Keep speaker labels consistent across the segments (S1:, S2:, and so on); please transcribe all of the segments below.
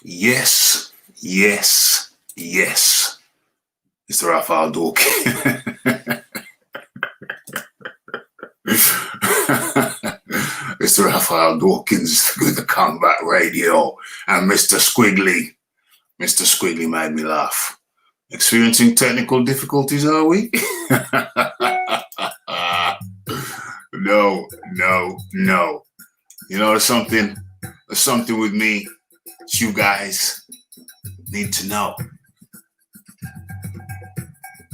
S1: Yes, yes, yes. Mr. Raphael Dawkins. Mr. Raphael Dawkins with the Combat Radio and Mr. Squiggly. Mr. Squiggly made me laugh. Experiencing technical difficulties, are we? No. You know, there's something with me that you guys need to know.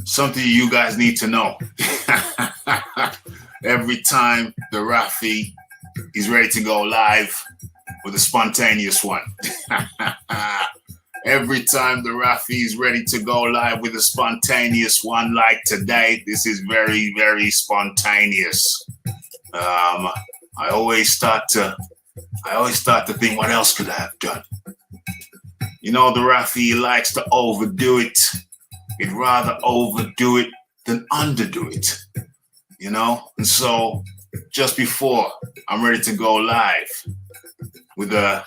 S1: Something you guys need to know. Every time the Rafi is ready to go live with a spontaneous one. Every time the Rafi is ready to go live with a spontaneous one like today, this is very, very spontaneous. I always start to think, what else could I have done? You know, the Rafi likes to overdo it. He'd rather overdo it than underdo it, you know? And so just before I'm ready to go live with a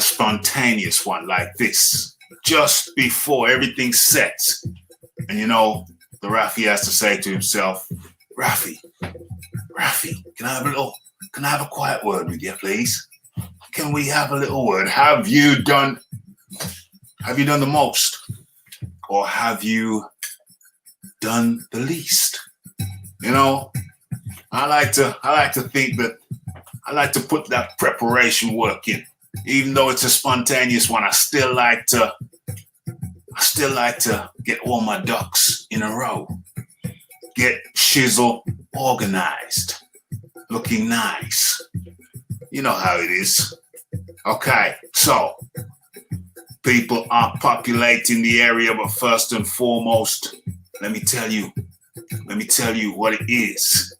S1: spontaneous one like this, just before everything's set, and you know, the Rafi has to say to himself, Rafi, can I have a quiet word with you, please? Can we have a little word? Have you done the most? Or have you done the least? You know, I like to think that I like to put that preparation work in. Even though it's a spontaneous one, I still like to get all my ducks in a row. Get shizzle organized, looking nice. You know how it is. Okay, so people are populating the area, but first and foremost, let me tell you what it is.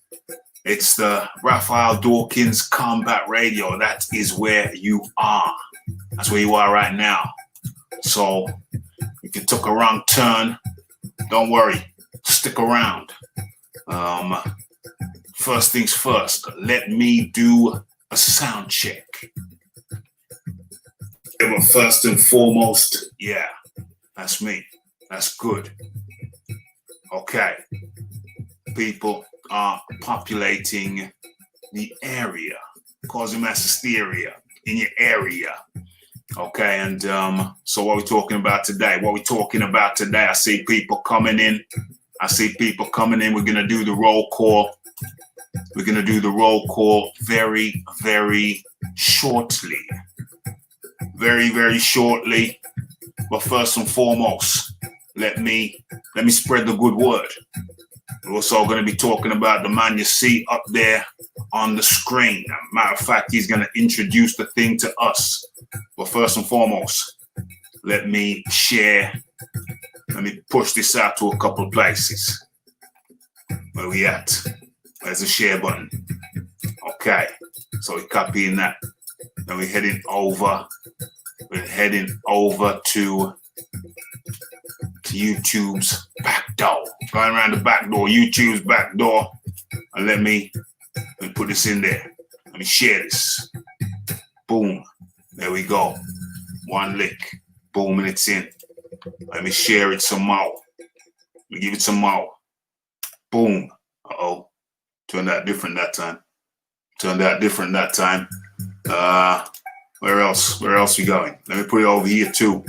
S1: It's the Raphael Dawkins Combat Radio. That is where you are. That's where you are right now. So if you took a wrong turn, don't worry, stick around. First things first, let me do a sound check. But first and foremost, yeah, that's me. That's good. Okay. People are populating the area, causing mass hysteria in your area. Okay, and so what we're talking about today? I see people coming in. We're going to do the roll call. Very, very shortly. Very, very shortly. But first and foremost, let me spread the good word. We're also going to be talking about the man you see up there on the screen. Matter of fact, he's going to introduce the thing to us. But first and foremost, let me push this out to a couple of places. Where we at? Where's the share button? Okay, so we're copying that. Then we're heading over to YouTube's back door. Going around the back door, YouTube's back door. And let me put this in there. Let me share this. Boom. There we go. One lick. Boom, and it's in. Let me share it some more. Let me give it some more. Boom. Uh-oh. Turned out different that time. Where else we going? Let me put it over here too.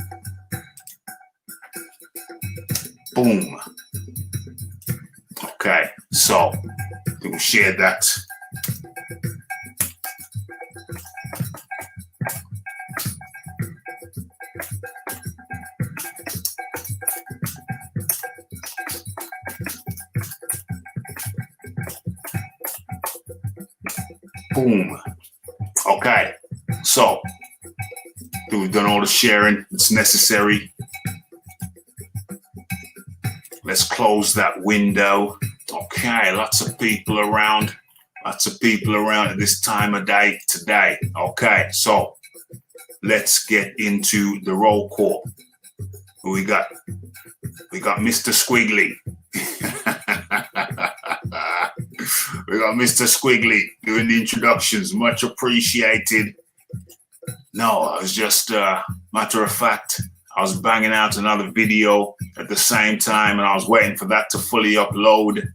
S1: Boom. Okay, so we'll share that. Boom. Okay, so we've done all the sharing that's necessary. Let's close that window. Okay, lots of people around at this time of day today. Okay, so let's get into the roll call. Who we got? We got Mr. Squiggly. We got Mr. Squiggly doing the introductions. Much appreciated. No, I was just Matter of fact, I was banging out another video at the same time, and I was waiting for that to fully upload.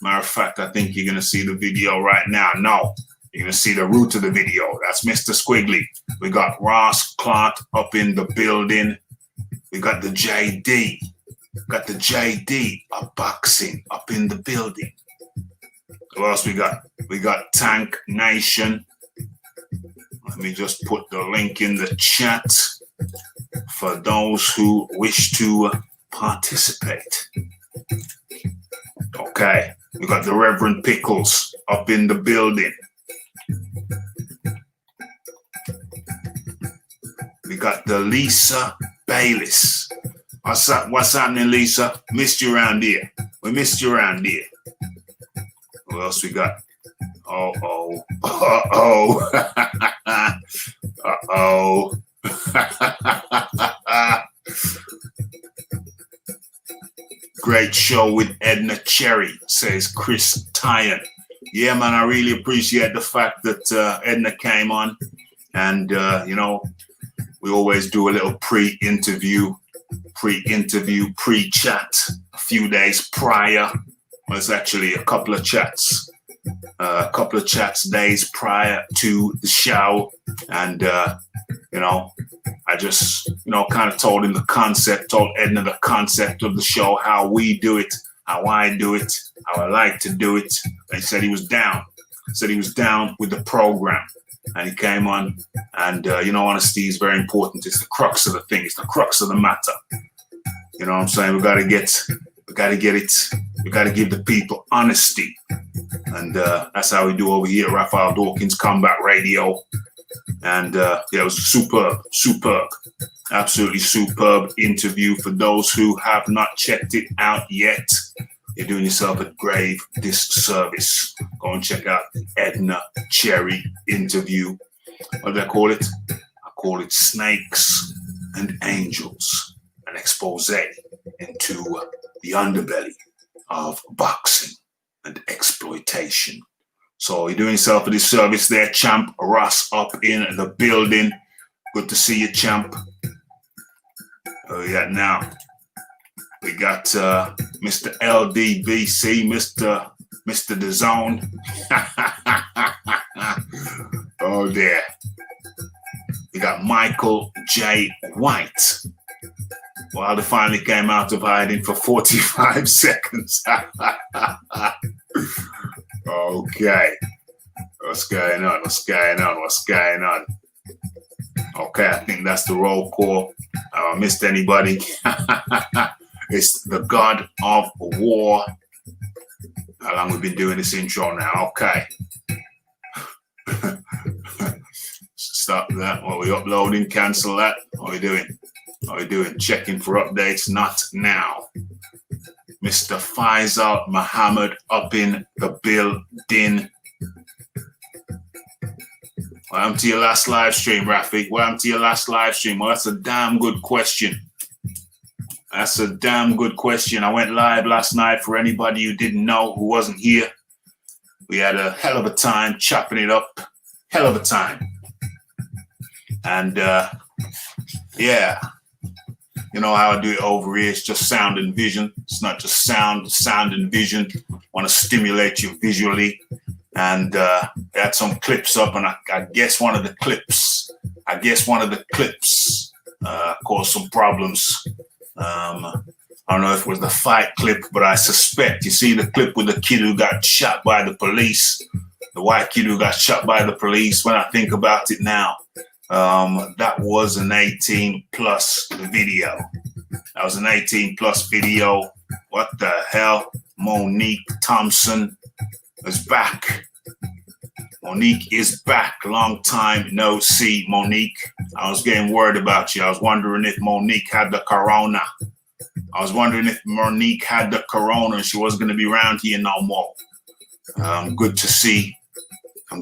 S1: Matter of fact, I think you're going to see the video right now. No, you're going to see the root of the video. That's Mr. Squiggly. We got Ross Clark up in the building. We got the JD. Got the JD AJbxng up in the building. What else we got? We got Tank Nation. Let me just put the link in the chat for those who wish to participate. Okay, we got the Reverend Pickles up in the building. We got the Lisa Bayliss. What's happening, Lisa? Missed you around here. We missed you around here. What else we got? Uh-oh. Great show with Edna Cherry, says Chris Tyan. Yeah, man, I really appreciate the fact that Edna came on. And, you know, we always do a little pre-interview, pre-chat a few days prior. Well, it's actually a couple of chats days prior to the show. And, you know, I just, you know, kind of told Edna the concept of the show, how we do it, how I do it, how I like to do it. He said he was down. With the program. And he came on, and, you know, honesty is very important. It's the crux of the thing. It's the crux of the matter. You know what I'm saying? We got to give the people honesty. And that's how we do over here at Raphael Dawkins Combat Radio. And yeah, it was superb, absolutely superb interview. For those who have not checked it out yet, you're doing yourself a grave disservice. Go and check out the Edna Cherry interview. What do I call it? I call it Snakes and Angels, an expose into the underbelly of boxing and exploitation. So you're doing yourself a disservice there, champ. Ross up in the building. Good to see you, champ. Yeah, now we got Mr. LDBC, Mr. The Zone. Oh, there. We got Michael J. White. Well, they finally came out of hiding for 45 seconds. Okay. What's going on? Okay, I think that's the roll call. I missed anybody. It's the God of War. How long we've been doing this intro now? Okay. Stop that. What are we uploading? Cancel that. What are we doing? Checking for updates. Not now. Mr. Faisal Muhammad up in the building. What happened to your last live stream, Rafi? What happened to your last live stream? Well, that's a damn good question. I went live last night for anybody who didn't know, who wasn't here. We had a hell of a time chopping it up. Hell of a time. And, yeah. You know how I do it over here. It's just sound and vision. It's not just sound and vision. I want to stimulate you visually. And I had some clips up, and I guess one of the clips caused some problems. I don't know if it was the fight clip, but I suspect. You see the clip with the kid who got shot by the police, the white kid who got shot by the police. When I think about it now, that was an 18+ video. What the hell? Monique Thompson is back. Monique is back. Long time no see, Monique. I was getting worried about you. I was wondering if Monique had the corona. And she wasn't going to be around here no more. Good to see.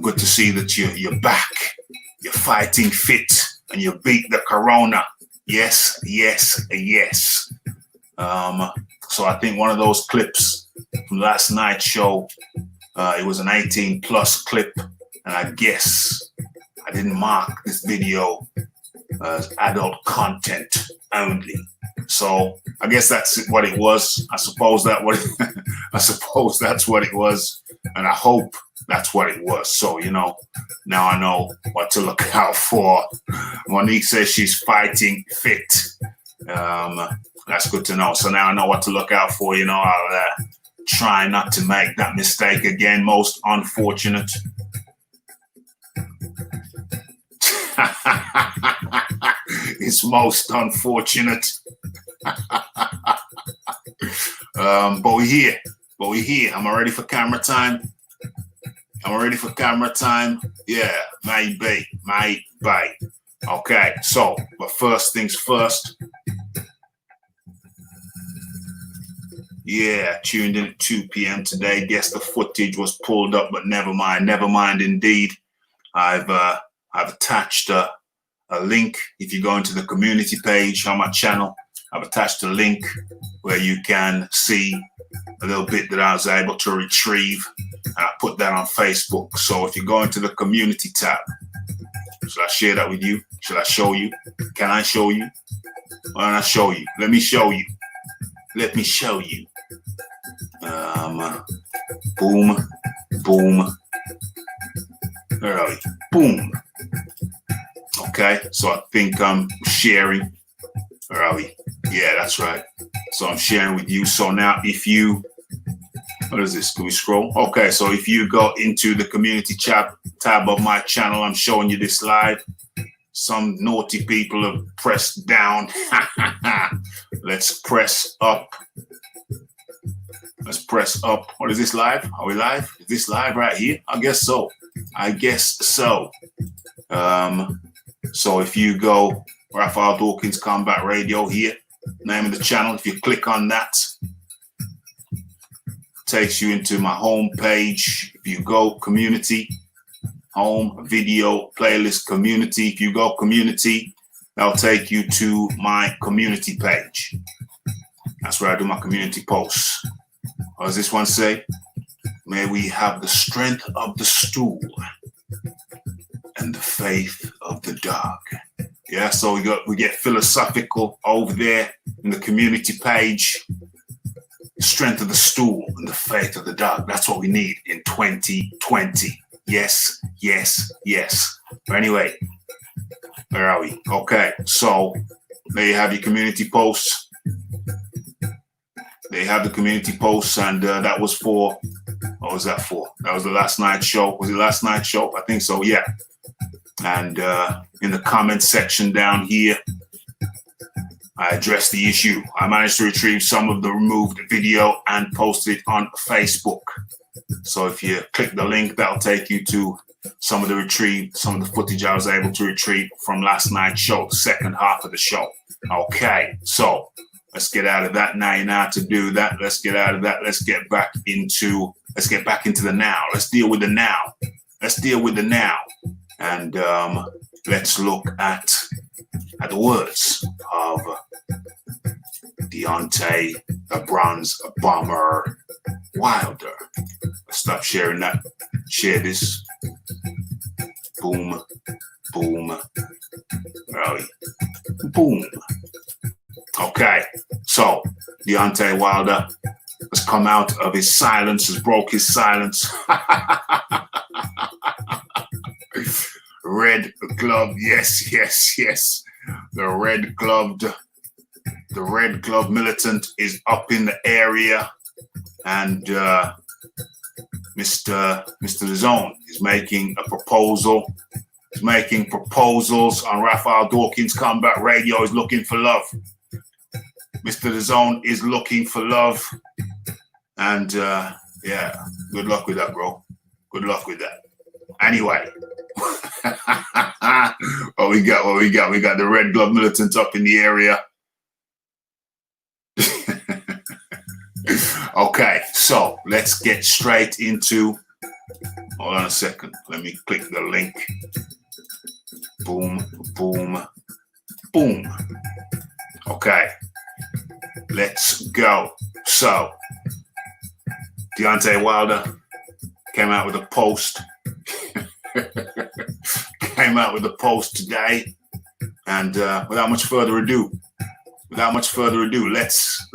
S1: Good to see that you're back. You're fighting fit and you beat the corona. Yes. So I think one of those clips from last night's show, it was an 18+ clip, and I guess didn't mark this video as adult content only. So I guess that's what it was. I suppose that's what it was, and I hope that's what it was. So now I know what to look out for. Monique says she's fighting fit. That's good to know. So now I know what to look out for. I'll try not to make that mistake again. Most unfortunate. It's most unfortunate. But we're here. Am I ready for camera time? Yeah, maybe. Okay, so, but first things first. Yeah, tuned in at 2 p.m. today. Guess the footage was pulled up, but never mind indeed. I've attached a link. If you go into the community page on my channel, I've attached a link where you can see a little bit that I was able to retrieve. And I put that on Facebook. So if you go into the community tab, should I share that with you? Should I show you? Can I show you? Why don't I show you? Let me show you. Boom. Where are we? Boom. Okay, so I think I'm sharing. Where are we? Yeah, that's right. So I'm sharing with you. So now if you, what is this? Can we scroll? Okay, so if you go into the community tab of my channel, I'm showing you this live. Some naughty people have pressed down. Let's press up. What is this live? Are we live? Is this live right here? I guess so. So if you go Raphael Dawkins Combat Radio here, name of the channel, if you click on that, takes you into my home page. If you go community, home, video, playlist, community, if you go community, that'll take you to my community page. That's where I do my community posts. What does this one say? May we have the strength of the stool and the faith of the dog. Yeah, so we get philosophical over there in the community page. Strength of the stool and the faith of the dog. That's what we need in 2020. Yes. But anyway, where are we? Okay, so there you have your community posts. They have the community posts, and that was for, what was that for? That was the last night show. Was it last night show? I think so, yeah. And in the comment section down here, I addressed the issue. I managed to retrieve some of the removed video and post it on Facebook. So if you click the link, that'll take you to some of the footage I was able to retrieve from last night's show, the second half of the show. Okay, so let's get out of that now. You know how to do that. Let's get out of that. Let's get back into the now. Let's deal with the now. And let's look at the words of Deontay, the Bronze Bomber Wilder. Let's stop sharing that. Share this. Boom. Where are we? Boom. Okay, so Deontay Wilder has come out of his silence, has broke his silence. Red glove, yes. The red glove militant is up in the area, and Mr. DAZN is making a proposal. He's making proposals on Raphael Dawkins Combat Radio. He's looking for love. Mr. DAZN is looking for love, and yeah, good luck with that, bro. Good luck with that. Anyway. What we got? We got the red glove militant up in the area. Okay, so let's get straight into. Hold on a second. Let me click the link. Boom. Okay, let's go. So, Deontay Wilder came out with a post. came out with a post today, and without much further ado, let's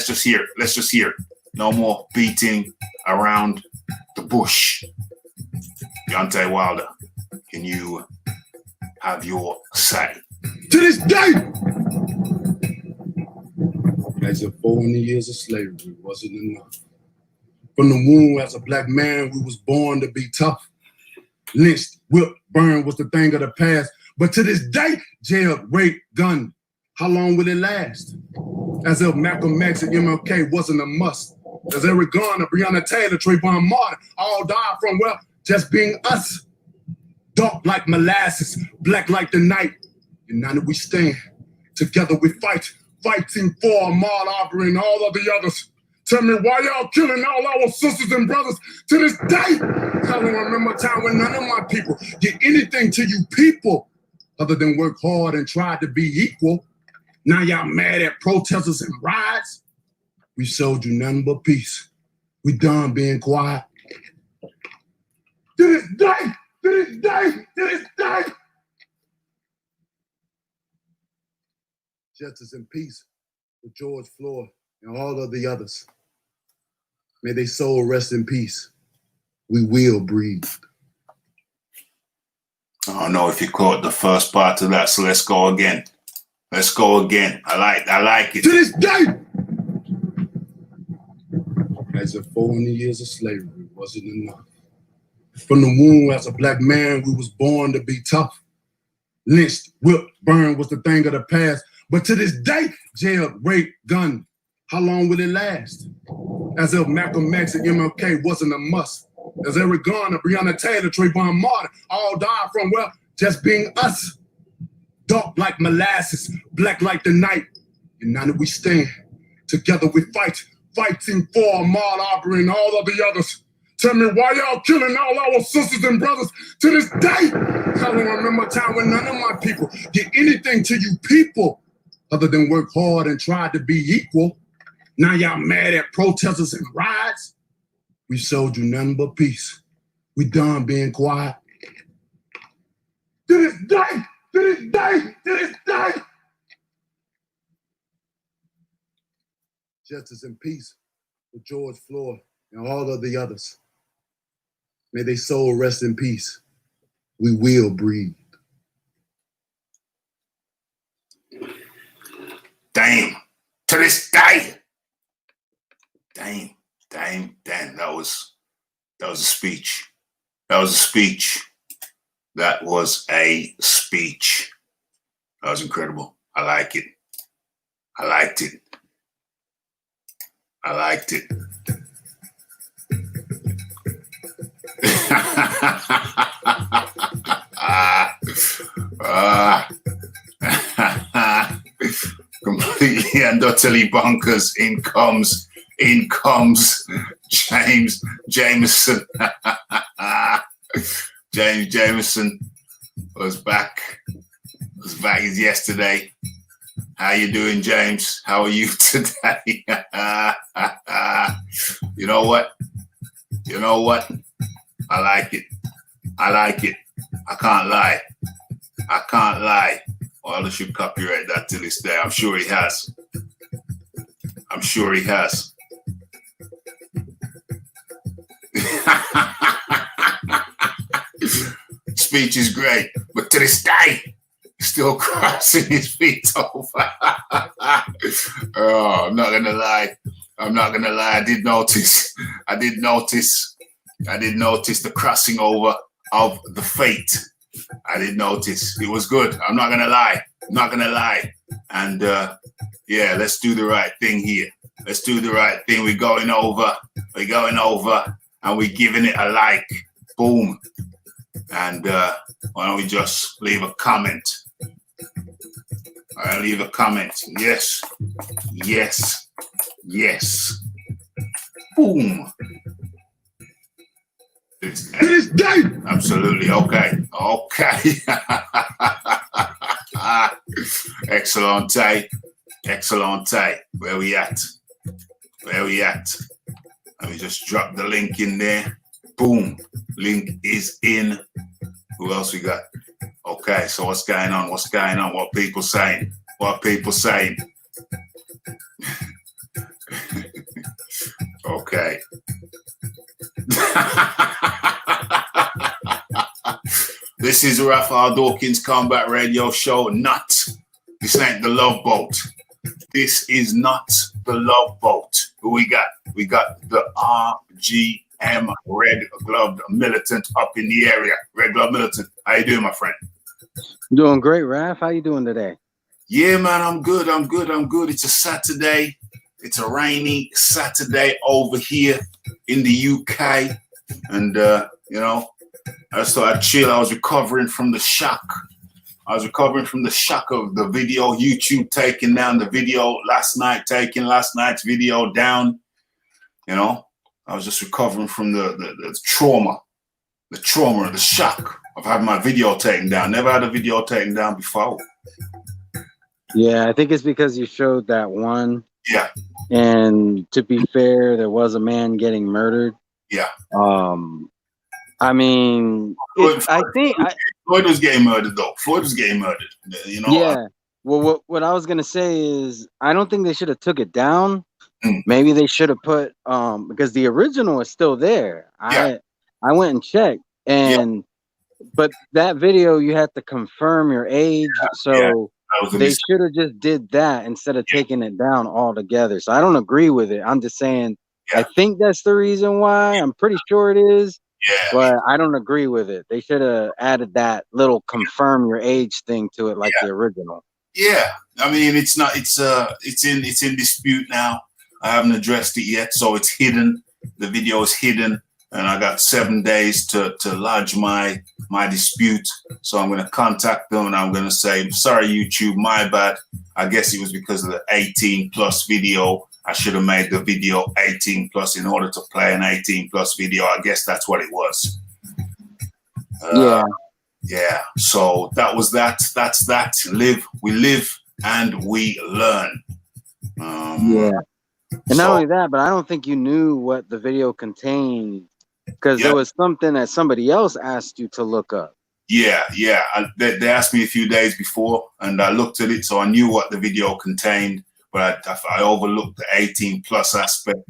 S1: just hear. Let's just hear. No more beating around the bush. Deontay Wilder, can you have your say?
S2: To this day, as if 400 years of slavery wasn't enough. From the womb as a black man, we was born to be tough. Lynched, whipped, burned was the thing of the past. But to this day, jailed, raped, gunned. How long will it last? As if Malcolm X and MLK wasn't a must. As Eric Garner, Breonna Taylor, Trayvon Martin all died from, well, just being us. Dark like molasses, black like the night. United we stand, together we fight. Fighting for Ahmaud Arbery and all of the others. Tell me why y'all killing all our sisters and brothers to this day. I don't remember a time when none of my people did anything to you people other than work hard and try to be equal. Now y'all mad at protesters and riots. We showed you nothing but peace. We done being quiet. To this day, to this day, to this day. Justice and peace for George Floyd and all of the others. May they soul rest in peace. We will breathe.
S1: I don't know if you caught the first part of that, so let's go again. Let's go again. I like it.
S2: To this day, as if 400 years of slavery wasn't enough. From the womb as a black man, we was born to be tough. Lynched, whipped, burned was the thing of the past. But to this day, jailed, raped, gunned. How long will it last? As if Malcolm X and MLK wasn't a must. As Eric Garner, Breonna Taylor, Trayvon Martin all died from, well, just being us. Dark like molasses, black like the night. United we stand, together we fight. Fighting for Ahmaud Arbery and all of the others. Tell me why y'all killing all our sisters and brothers to this day. I don't remember a time when none of my people did anything to you people other than work hard and try to be equal. Now y'all mad at protesters and riots. We showed you nothing but peace. We done being quiet. To this day, to this day, to this day. Justice and peace for George Floyd and all of the others. May they soul rest in peace. We will breathe.
S1: Damn. To this day. Damn. That was a speech. That was a speech. That was a speech. That was incredible. I like it. I liked it. I liked it. Completely and utterly bonkers. In comes James Jameson. James Jameson was back as yesterday. How you doing, James? How are you today? You know what? I like it. I can't lie. Wilder should copyright that till this day. I'm sure he has. Speech is great, but to this day, still crossing his feet over. Oh, I'm not gonna lie. I did notice the crossing over of the feet. I did notice. It was good. I'm not gonna lie. And yeah, let's do the right thing here. Let's do the right thing. We're going over, and we're giving it a like. Boom. And why don't we just leave a comment? I'll leave a comment. Yes. Boom.
S2: This day.
S1: Absolutely. Okay. Excellent. Where we at? Let me just drop the link in there. Boom. Link is in. Who else we got? Okay, so what's going on? What's going on? What people saying? What people saying? Okay. This is Raphael Dawkins Combat Radio Show. Not. This ain't the Love Boat. This is not the Love Boat. Who we got? We got the RGM, Red Gloved Militant, up in the area. Red Gloved Militant. How you doing, my friend?
S3: Doing great, Raph. How you doing today?
S1: Yeah, man, I'm good. I'm good. I'm good. It's a Saturday. It's a rainy Saturday over here in the UK. And, you know, I just thought I'd chill. I was recovering from the shock. I was recovering from the shock of the video, YouTube taking down the video last night, taking last night's video down. You know, I was just recovering from the trauma, the shock of having my video taken down. Never had a video taken down before.
S3: Yeah, I think it's because you showed that one.
S1: Yeah.
S3: And to be fair, there was a man getting murdered.
S1: Yeah.
S3: I mean, I think
S1: Floyd was getting murdered, though. Floyd was getting murdered. You know.
S3: Yeah. Well, what I was gonna say is, I don't think they should have took it down.
S1: Mm.
S3: Maybe they should have put because the original is still there.
S1: Yeah.
S3: I went and checked, and but that video you had to confirm your age, so they should have just did that instead of taking it down altogether. So I don't agree with it. I'm just saying I think that's the reason why. I'm pretty sure it is.
S1: Yeah,
S3: but I don't agree with it. They should have added that little confirm your age thing to it, like the original.
S1: Yeah, I mean, it's not. It's in dispute now. I haven't addressed it yet, so it's hidden. The video is hidden, and I got 7 days to lodge my dispute. So I'm going to contact them, and I'm going to say, sorry, YouTube, my bad. I guess it was because of the 18+ video. I should have made the video 18+ in order to play an 18+ video. I guess that's what it was. Yeah. So that was that. That's that. We live and we learn.
S3: And not only that, but I don't think you knew what the video contained because there was something that somebody else asked you to look up.
S1: Yeah. They asked me a few days before, and I looked at it, so I knew what the video contained. But I overlooked the 18+ aspect.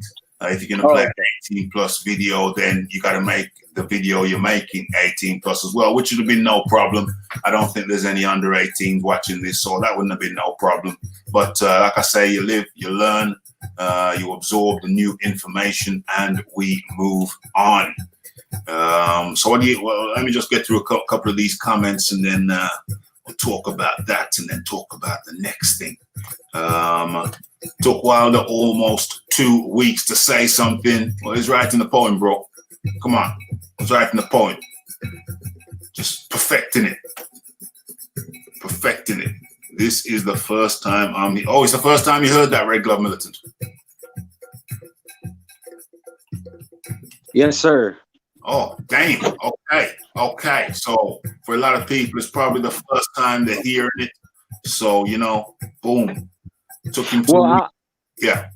S1: If you're going to play an 18+ video, then you got to make the video you're making 18+ as well, which would have been no problem. I don't think there's any under 18s watching this, so that wouldn't have been no problem. But like I say, you live, you learn, you absorb the new information, and we move on. So let me just get through a couple of these comments, and then we'll talk about that, and then talk about the next thing. Took Wilder almost 2 weeks to say something. Well, he's writing the poem, bro. Come on, he's writing the poem. Just perfecting it. This is the first time I'm here. Oh, it's the first time you heard that, Red Glove Militant.
S3: Yes, sir.
S1: Oh, damn. Okay. So for a lot of people, it's probably the first time they're hearing it. So, you know, boom. Took him to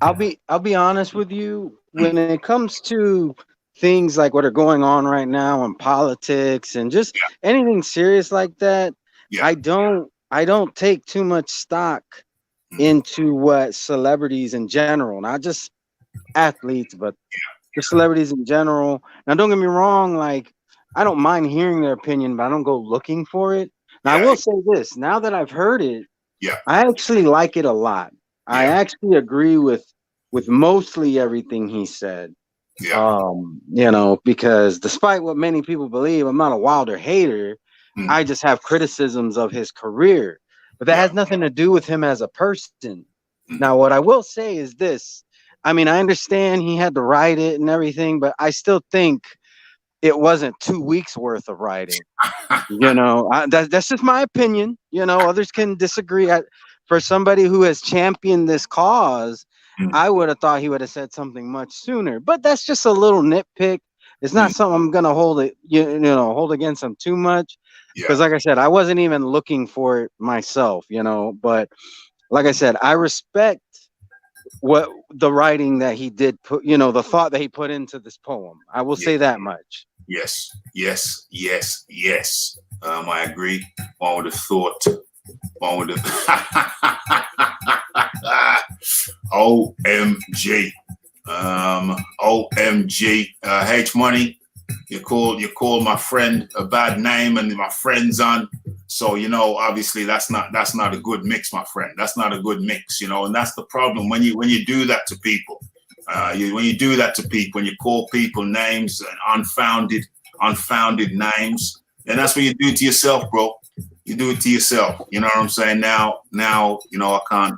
S3: I'll be honest with you. When it comes to things like what are going on right now in politics and just anything serious like that, I don't take too much stock into what celebrities in general, not just athletes, but just celebrities in general. Now, don't get me wrong, like I don't mind hearing their opinion, but I don't go looking for it. Now, I will say this, now that I've heard it, I actually like it a lot. I actually agree with mostly everything he said. You know, because despite what many people believe, I'm not a Wilder hater. I just have criticisms of his career, but that has nothing to do with him as a person. Now, what I will say is this. I mean, I understand he had to write it and everything, but I still think it wasn't 2 weeks worth of writing. You know, that's just my opinion. You know, others can disagree. For somebody who has championed this cause, I would have thought he would have said something much sooner. But that's just a little nitpick. It's not something I'm gonna hold against him too much. Because like I said, I wasn't even looking for it myself, you know. But like I said, I respect what the writing that he did put, you know, the thought that he put into this poem. I will say that much.
S1: Yes. I agree. One would have thought. One would have. OMG. OMG. H Money. You call my friend a bad name, and my friend's on. So, you know, obviously that's not a good mix, my friend. That's not a good mix, you know, and that's the problem when you do that to people. When you do that to people, when you call people names and unfounded names, and that's what you do to yourself, bro. You do it to yourself. You know what I'm saying? Now, you know, I can't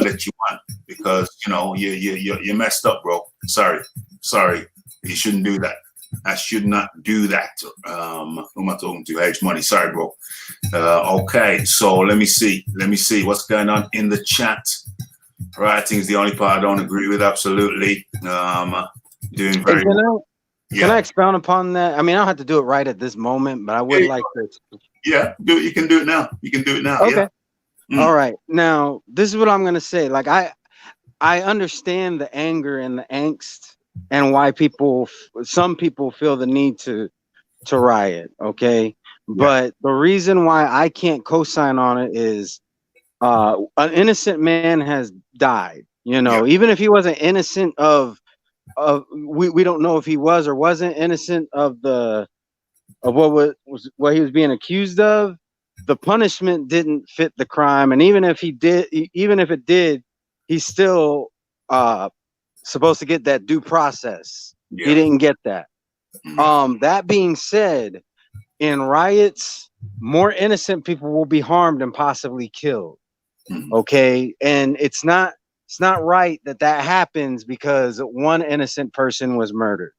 S1: let you on because, you know, you messed up, bro. Sorry. You shouldn't do that. I should not do that. Who am I talking to? H Money. Sorry, bro. Okay, so let me see what's going on in the chat. Writing is the only part I don't agree with. Absolutely. Doing very well.
S3: Can I expound upon that? I mean, I don't have to do it right at this moment, but I would like to.
S1: Yeah, do it. You can do it now.
S3: Okay.
S1: Yeah.
S3: All right. Now, this is what I'm going to say. Like, I understand the anger and the angst and why some people feel the need to riot. Okay. Yeah. But the reason why I can't co-sign on it is an innocent man has died. You know, even if he wasn't innocent we don't know if he was or wasn't innocent of what he was being accused of. The punishment didn't fit the crime, and even if it did, he's still supposed to get that due process. Yeah. He didn't get that. That being said, in riots, more innocent people will be harmed and possibly killed. Okay, and it's not right that happens because one innocent person was murdered.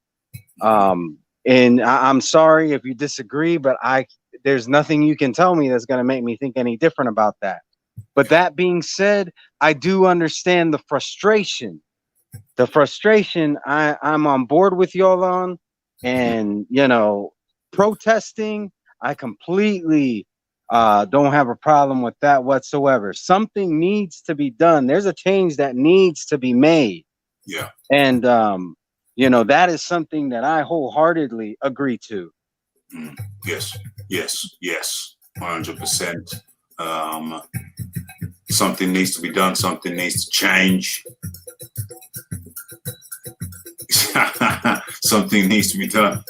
S3: And I'm sorry if you disagree, but there's nothing you can tell me that's going to make me think any different about that. But that being said, I do understand the frustration. The frustration I'm on board with y'all on, and, you know, protesting, I completely don't have a problem with that whatsoever. Something needs to be done. There's a change that needs to be made.
S1: Yeah.
S3: And, you know, that is something that I wholeheartedly agree to.
S1: Yes. 100%. Something needs to be done. Something needs to change. Something needs to be done.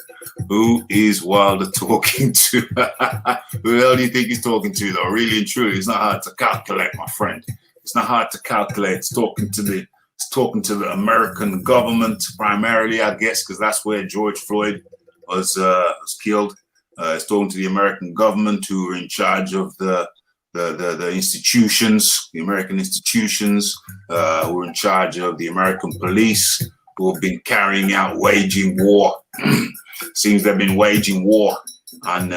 S1: Who is Wilder talking to? Who the hell do you think he's talking to, though? Really and truly, it's not hard to calculate, my friend. It's not hard to calculate. It's talking to the American government primarily, I guess, because that's where George Floyd was killed. It's talking to the American government, who are in charge of the institutions, the American institutions, who are in charge of the American police, who have been waging war. Seems they've been waging war on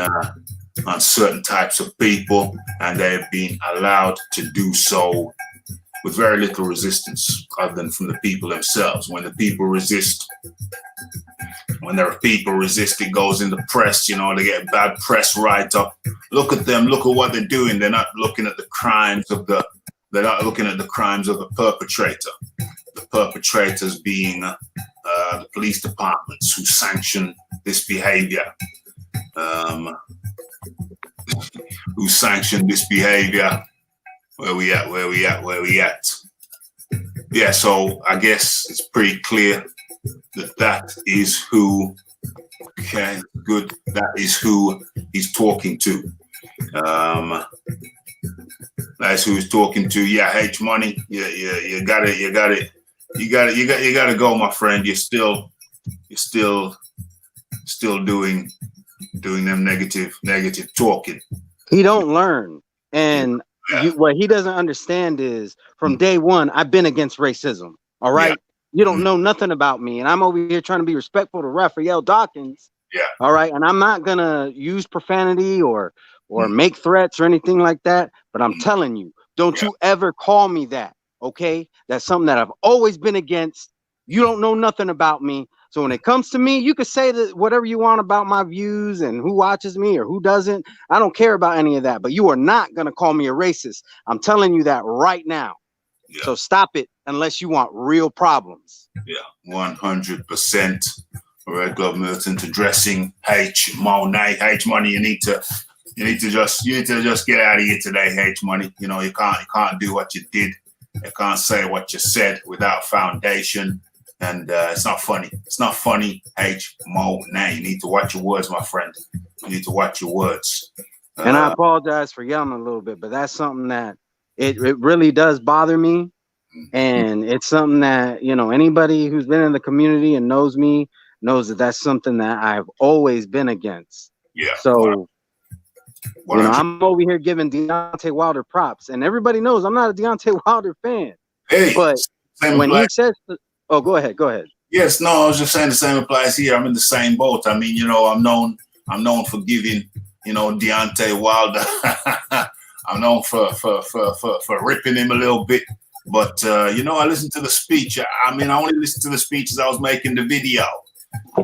S1: certain types of people, and they've been allowed to do so with very little resistance, other than from the people themselves. When the people resist, when there are people resist, it goes in the press. You know, they get bad press write-up. Look at them. Look at what they're doing. They're not looking at the crimes of the. They're not looking at the crimes of the perpetrator. The perpetrators being the police departments who sanction this behavior. Who sanction this behavior? Where we at? Yeah, so I guess it's pretty clear that is who. Okay, good. That is who he's talking to. That's who he's talking to. Yeah, H Money. Yeah, you got it. You got to go, my friend. You're still doing them negative talking.
S3: He don't learn, and what he doesn't understand is from day one, I've been against racism. All right, you don't know nothing about me, and I'm over here trying to be respectful to Raphael Dawkins.
S1: Yeah.
S3: All right, and I'm not gonna use profanity or make threats or anything like that. But I'm telling you, don't you ever call me that. Okay, that's something that I've always been against. You don't know nothing about me. So when it comes to me, you can say that whatever you want about my views and who watches me or who doesn't. I don't care about any of that. But you are not going to call me a racist. I'm telling you that right now. Yeah. So stop it unless you want real problems.
S1: Yeah, 100%. All right, Glove Milton's addressing H Money. You need You need to just get out of here today, H Money. You know, you can't do what you did. You can't say what you said without foundation. And it's not funny. It's not funny, H Mo. Now you need to watch your words, my friend. You need to watch your words.
S3: And I apologize for yelling a little bit, but that's something that it really does bother me. And it's something that, you know, anybody who's been in the community and knows me knows that that's something that I've always been against.
S1: Yeah.
S3: So, you know, I'm over here giving Deontay Wilder props, and everybody knows I'm not a Deontay Wilder fan.
S1: Hey,
S3: but when he says, "Oh, go ahead."
S1: Yes, no, I was just saying the same applies here. I'm in the same boat. I mean, you know, I'm known for giving, you know, Deontay Wilder. I'm known for ripping him a little bit. But, you know, I listened to the speech. I mean, I only listened to the speech as I was making the video.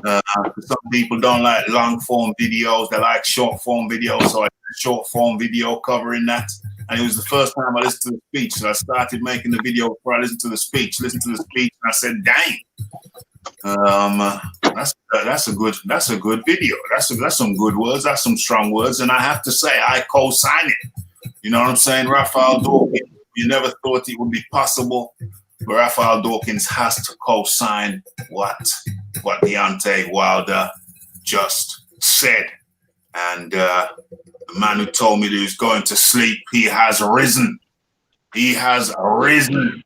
S1: Some people don't like long form videos. They like short form videos. So I did a short form video covering that. And it was the first time I listened to the speech. So I started making the video before I listened to the speech. Listened to the speech and I said, dang. That's a good video. That's some good words. That's some strong words. And I have to say, I co-sign it. You know what I'm saying? Raphael Dawkins, you never thought it would be possible. But Raphael Dawkins has to co-sign what Deontay Wilder just said. And the man who told me that he was going to sleep, he has risen. He has risen.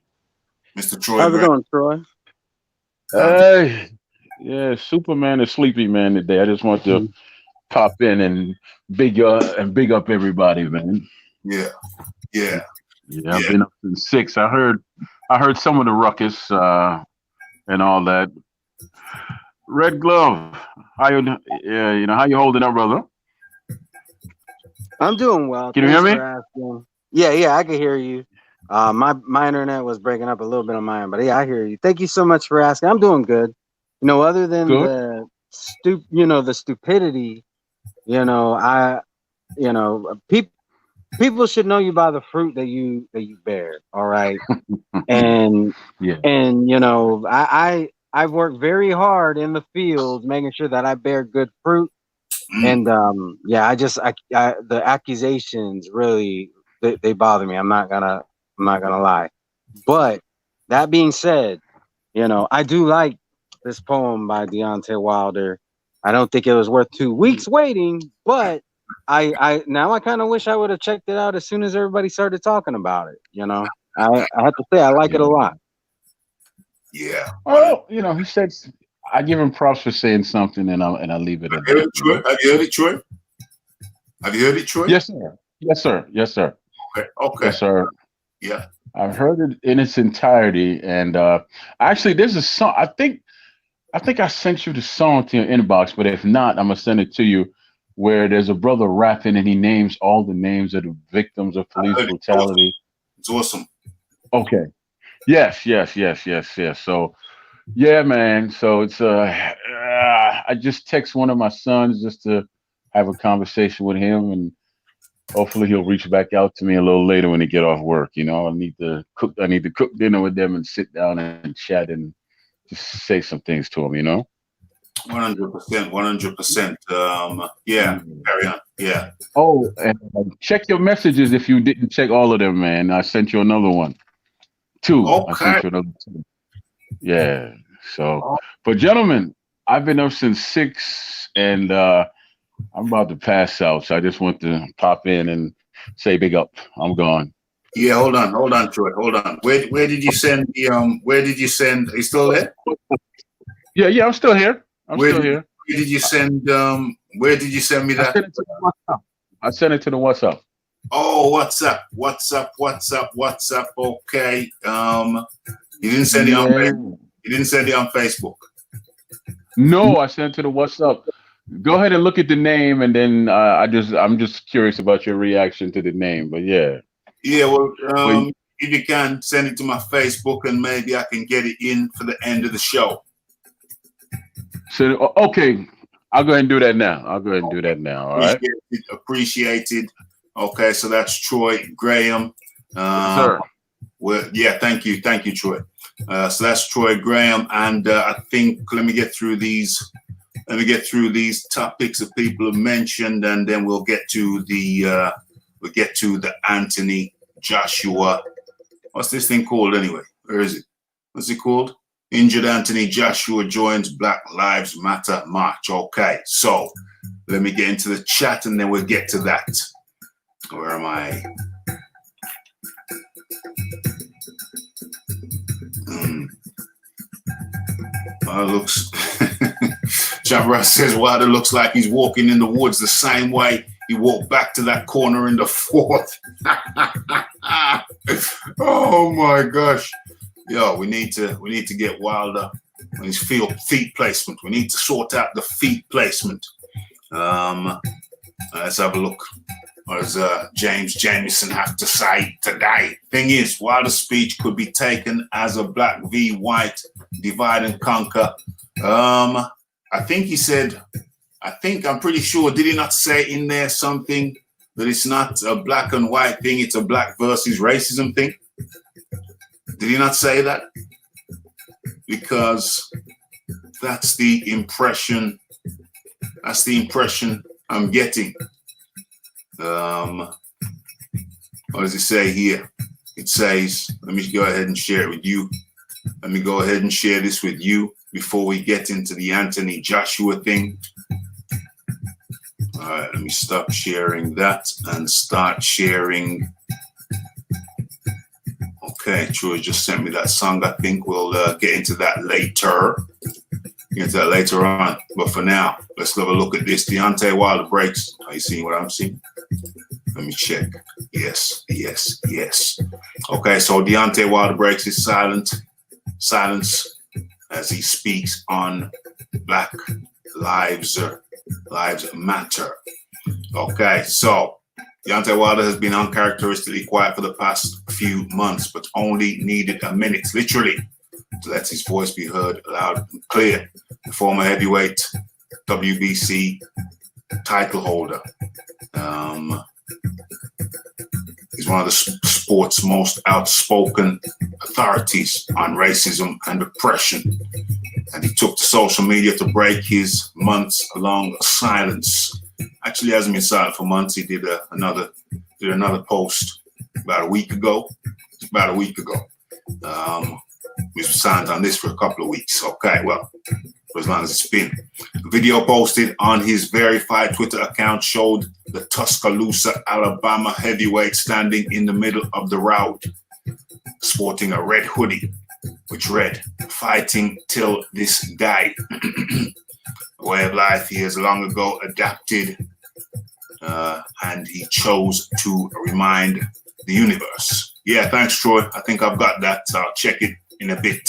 S1: Mr. Troy.
S3: How's it going, Troy?
S4: Hey, yeah, Superman is sleepy, man, today. I just want to pop in and big up everybody, man.
S1: Yeah.
S4: I've been up since 6. I heard some of the ruckus and all that. Red Glove, how you holding up, brother?
S3: I'm doing well.
S4: Can you hear me?
S3: Yeah, I can hear you. My internet was breaking up a little bit on my end, but yeah, I hear you. Thank you so much for asking. I'm doing good. You know, other than the stupidity, people should know you by the fruit that you bear. All right. And you know, I've worked very hard in the field making sure that I bear good fruit. And the accusations really they bother me. I'm not gonna lie. But that being said, you know, I do like this poem by Deontay Wilder. I don't think it was worth 2 weeks waiting, but I kind of wish I would have checked it out as soon as everybody started talking about it. You know, I have to say I like it a lot.
S1: Yeah.
S4: Oh, you know, he said I give him props for saying something, and I leave it at that.
S1: Have you heard it, Troy? Have you heard it, Troy?
S4: Yes, sir.
S1: Okay.
S4: Yes, sir.
S1: Yeah.
S4: I've heard it in its entirety, and actually, there's a song. I think I sent you the song to your inbox, but if not, I'm gonna send it to you. Where there's a brother rapping and he names all the names of the victims of police brutality.
S1: It's awesome.
S4: Okay. Yes. So, yeah, man. So it's I just text one of my sons just to have a conversation with him, and hopefully he'll reach back out to me a little later when he get off work. You know, I need to cook dinner with them and sit down and chat and just say some things to him. You know.
S1: 100%. Yeah, carry on. Yeah.
S4: Oh, and check your messages if you didn't check all of them, man. I sent you another one. 2.
S1: Okay.
S4: I sent you another 2. Yeah. So, but gentlemen, I've been up since 6, and I'm about to pass out. So I just want to pop in and say big up. I'm gone.
S1: Yeah, hold on, Troy. Hold on. Where did you send the Where did you send? Are you still there?
S4: Yeah, I'm still here. Still here.
S1: Where did you send me that?
S4: I sent it to the WhatsApp.
S1: Oh, WhatsApp. Okay. You didn't send it on Facebook. You didn't send it on Facebook.
S4: No, I sent it to the WhatsApp. Go ahead and look at the name, and then I'm just curious about your reaction to the name. But yeah.
S1: Yeah, well, if you can send it to my Facebook, and maybe I can get it in for the end of the show.
S4: So okay, I'll go ahead and do that now. All right.
S1: Appreciated. Okay, so that's Troy Graham.
S4: Sir.
S1: Well, yeah, thank you, Troy. So that's Troy Graham, and I think let me get through these Let me get through these topics that people have mentioned, and then we'll get to the Anthony Joshua. What's this thing called anyway? Where is it? What's it called? Injured Anthony Joshua joins Black Lives Matter march. Okay, so let me get into the chat and then we'll get to that. Where am I? Looks. Chabra says Wilder looks like he's walking in the woods the same way he walked back to that corner in the fourth. Oh my gosh. Yo, we need to get Wilder on his feet placement. We need to sort out the feet placement. Let's have a look. What does James Jamison have to say today? Thing is, Wilder's speech could be taken as a black v white divide and conquer. I think he said, I'm pretty sure, did he not say in there something that it's not a black and white thing, it's a black versus racism thing? Did he not say that? Because that's the impression I'm getting. What does it say here? It says, let me go ahead and share it with you. Let me go ahead and share this with you before we get into the Anthony Joshua thing. All right, let me stop sharing that and start sharing. Okay, Troy just sent me that song. I think we'll get into that later. On. But for now, let's have a look at this. Deontay Wilder breaks. Are you seeing what I'm seeing? Let me check. Yes. Okay, so Deontay Wilder breaks his silence as he speaks on Black Lives Matter. Okay, so Deontay Wilder has been uncharacteristically quiet for the past few months, but only needed a minute, literally, to let his voice be heard loud and clear. The former heavyweight WBC title holder is one of the sport's most outspoken authorities on racism and oppression. And he took to social media to break his months-long silence. Actually, hasn't been silent for months. He did another post about a week ago. We were silent on this for a couple of weeks. Okay, well, for as long as it's been. The video posted on his verified Twitter account showed the Tuscaloosa, Alabama heavyweight standing in the middle of the road, sporting a red hoodie, which read, "Fighting till this day." A way of life he has long ago adapted, and he chose to remind the universe. Yeah, thanks, Troy. I think I've got that. I'll check it in a bit.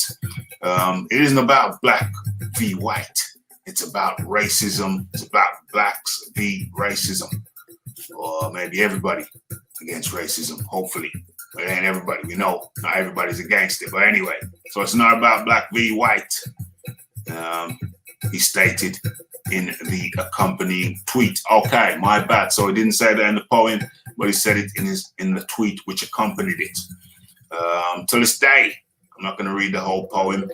S1: It isn't about black v white. It's about racism. It's about blacks v racism. Or maybe everybody against racism, hopefully. But it ain't everybody. We know not everybody's against it. But anyway, so it's not about black v white. He stated in the accompanying tweet. Okay, my bad. So he didn't say that in the poem, but he said it in the tweet which accompanied it. To this day, I'm not going to read the whole poem.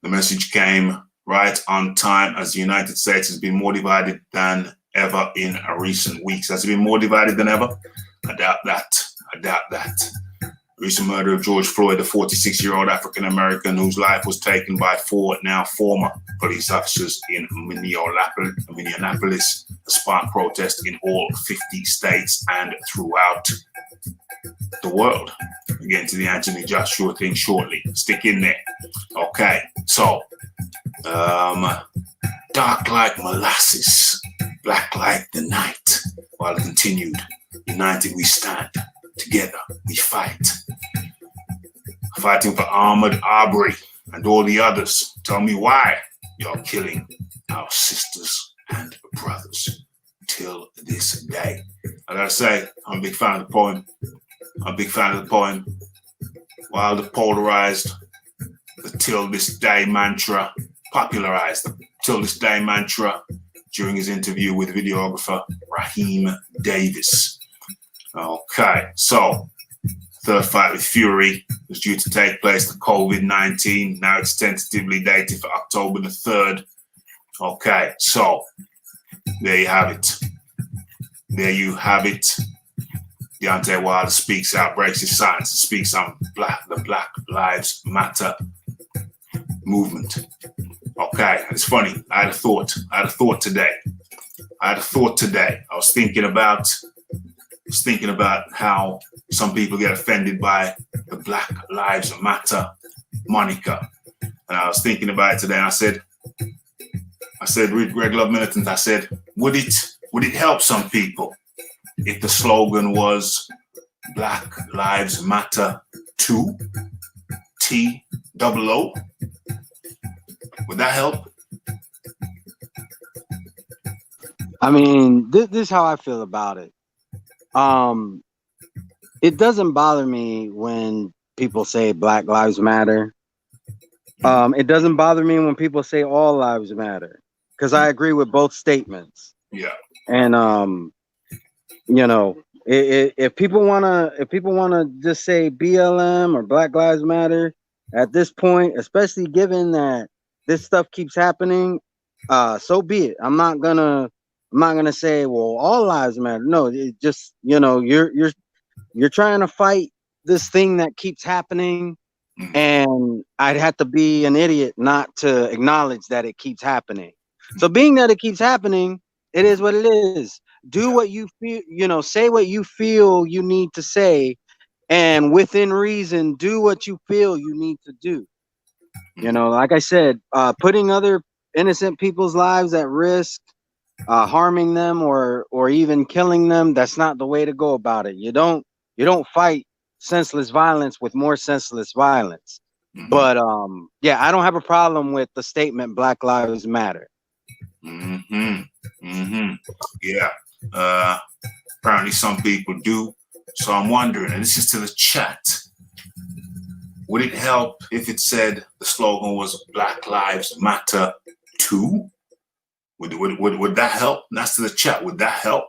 S1: The message came right on time, as the United States has been more divided than ever in recent weeks. Has it been more divided than ever? I doubt that. Recent murder of George Floyd, the 46-year-old African-American whose life was taken by four now former police officers in Minneapolis, sparked protest in all 50 states and throughout the world. We'll get into the Anthony Joshua thing shortly. Stick in there. Okay, so dark like molasses, black like the night. While it continued, united we stand, together we fight. Fighting for Ahmaud Arbery and all the others. Tell me why you're killing our sisters and brothers till this day. I gotta say, I'm a big fan of the poem. Wilder polarized the till this day mantra, popularized the till this day mantra during his interview with videographer Raheem Davis. Okay, so third fight with Fury was due to take place to COVID-19. Now it's tentatively dated for October the 3rd. Okay, so there you have it. There you have it. Deontay Wilder speaks out, breaks his silence, speaks on the Black Lives Matter movement. Okay, it's funny. I had a thought today. I was thinking about how some people get offended by the Black Lives Matter moniker. And I was thinking about it today, and I said, with Red Glove Militant, I said, would it help some people if the slogan was Black Lives Matter 2, TOO? Would that help?
S3: I mean, this is how I feel about it. It doesn't bother me when people say Black Lives Matter. It doesn't bother me when people say all lives matter, because I agree with both statements.
S1: Yeah.
S3: And you know, if people wanna just say BLM or Black Lives Matter at this point, especially given that this stuff keeps happening, so be it. I'm not gonna say, well, all lives matter. No, it just, you know, you're trying to fight this thing that keeps happening, and I'd have to be an idiot not to acknowledge that it keeps happening. So being that it keeps happening, it is what it is. Do what you feel, you know, say what you feel you need to say, and within reason, do what you feel you need to do. You know, like I said, putting other innocent people's lives at risk, harming them or even killing them, that's not the way to go about it. You don't fight senseless violence with more senseless violence. But yeah, I don't have a problem with the statement Black Lives Matter.
S1: Yeah. Apparently some people do. So I'm wondering, and this is to the chat, would it help if it said the slogan was Black Lives Matter 2? Would that help? That's to the chat. Would that help?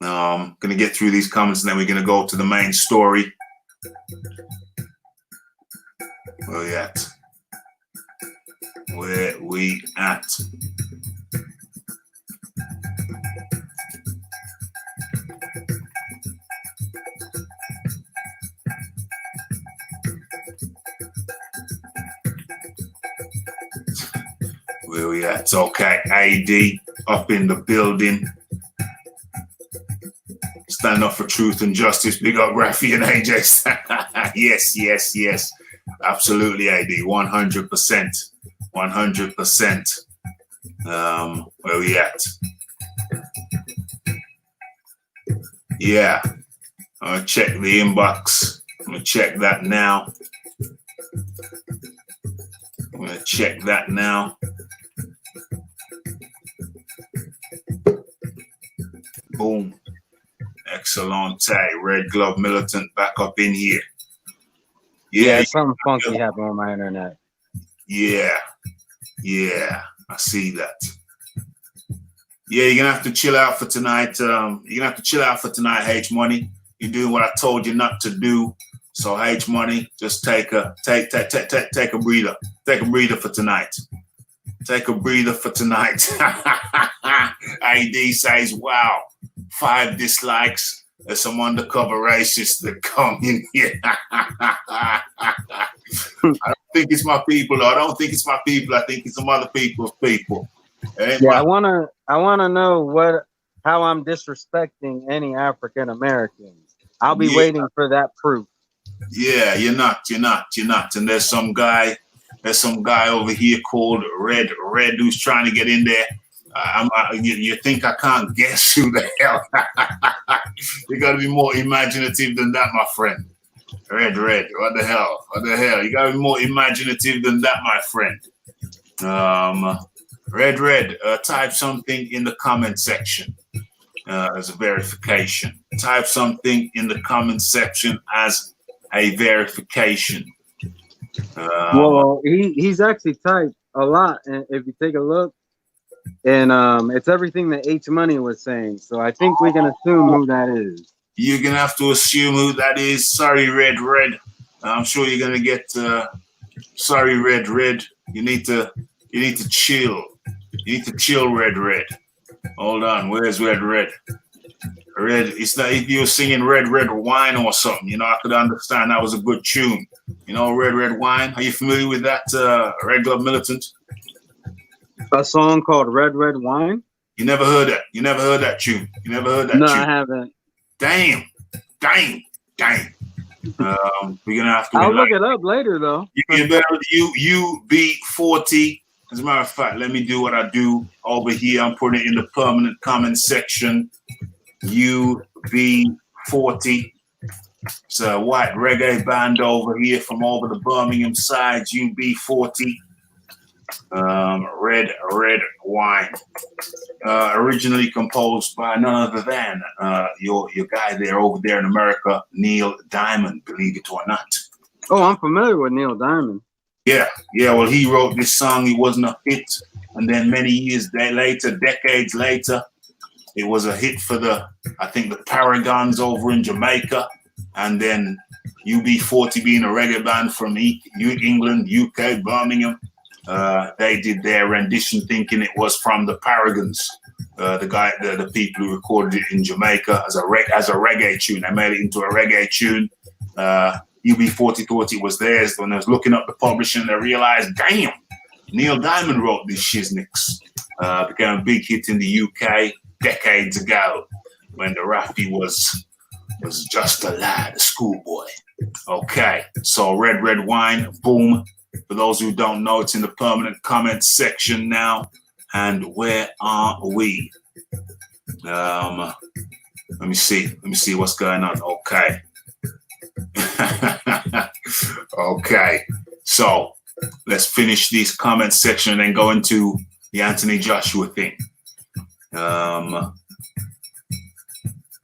S1: Gonna get through these comments, and then we're gonna go to the main story. Where we at? Where we at? Where we at? Okay, AD up in the building. Stand up for truth and justice. Big up Rafi and AJ. Yes. Absolutely, AD. 100%. 100%. Where we at? Yeah. I'm gonna check the inbox. I'm gonna check that now. Boom. Excellente. Red Glove Militant back up in here. Yeah,
S3: something funky happened on my internet.
S1: Yeah, I see that. Yeah, you're gonna have to chill out for tonight. H Money. You're doing what I told you not to do. So H Money, just take a breather. Take a breather for tonight. AD says, wow, 5 dislikes. There's some undercover racists that come in here. I don't think it's my people. I think it's some other people's people.
S3: Yeah, I wanna know how I'm disrespecting any African Americans. I'll be waiting for that proof.
S1: Yeah, you're not. And there's some guy over here called Red who's trying to get in there. You think I can't guess who the hell? You got to be more imaginative than that, my friend. Red, what the hell? You got to be more imaginative than that, my friend. Red, type something in the comment section as a verification. Type something in the comment section as a verification.
S3: Well, he's actually typed a lot, and if you take a look, and it's everything that H Money was saying. So I think we can assume who that is.
S1: you're gonna have to assume who that is. Sorry, Red. I'm sure you're gonna get. Sorry, Red. You need to chill. You need to chill, Red. Hold on. Where's Red? Red. It's not if you were singing Red Wine or something. You know, I could understand that was a good tune. You know, Red Wine. Are you familiar with that, Red Glove Militant?
S3: A song called Red Wine?
S1: You never heard that? You never heard that tune? You never heard that tune?
S3: No, I haven't.
S1: Damn. We're gonna have to.
S3: I'll look it up later, though.
S1: UB40. As a matter of fact, let me do what I do over here. I'm putting it in the permanent comment section. UB40. It's a white reggae band over here from over the Birmingham side. UB40. Red Wine. Originally composed by none other than your guy there over there in America, Neil Diamond, believe it or not.
S3: Oh, I'm familiar with Neil Diamond.
S1: Yeah. Well, he wrote this song. It wasn't a hit, and then many years later, decades later, it was a hit for the Paragons over in Jamaica, and then UB40 being a reggae band from England, UK, Birmingham. They did their rendition thinking it was from the Paragons, the people who recorded it in Jamaica as a reggae tune. They made it into a reggae tune. UB40 thought it was theirs. When I was looking up the publishing, they realized, damn, Neil Diamond wrote these shiznix. Became a big hit in the UK decades ago when the Rafi was just a lad, a schoolboy. Okay, so Red Wine, boom. For those who don't know, it's in the permanent comment section now. And where are we? Let me see what's going on. Okay. Okay. So let's finish this comment section and then go into the Anthony Joshua thing.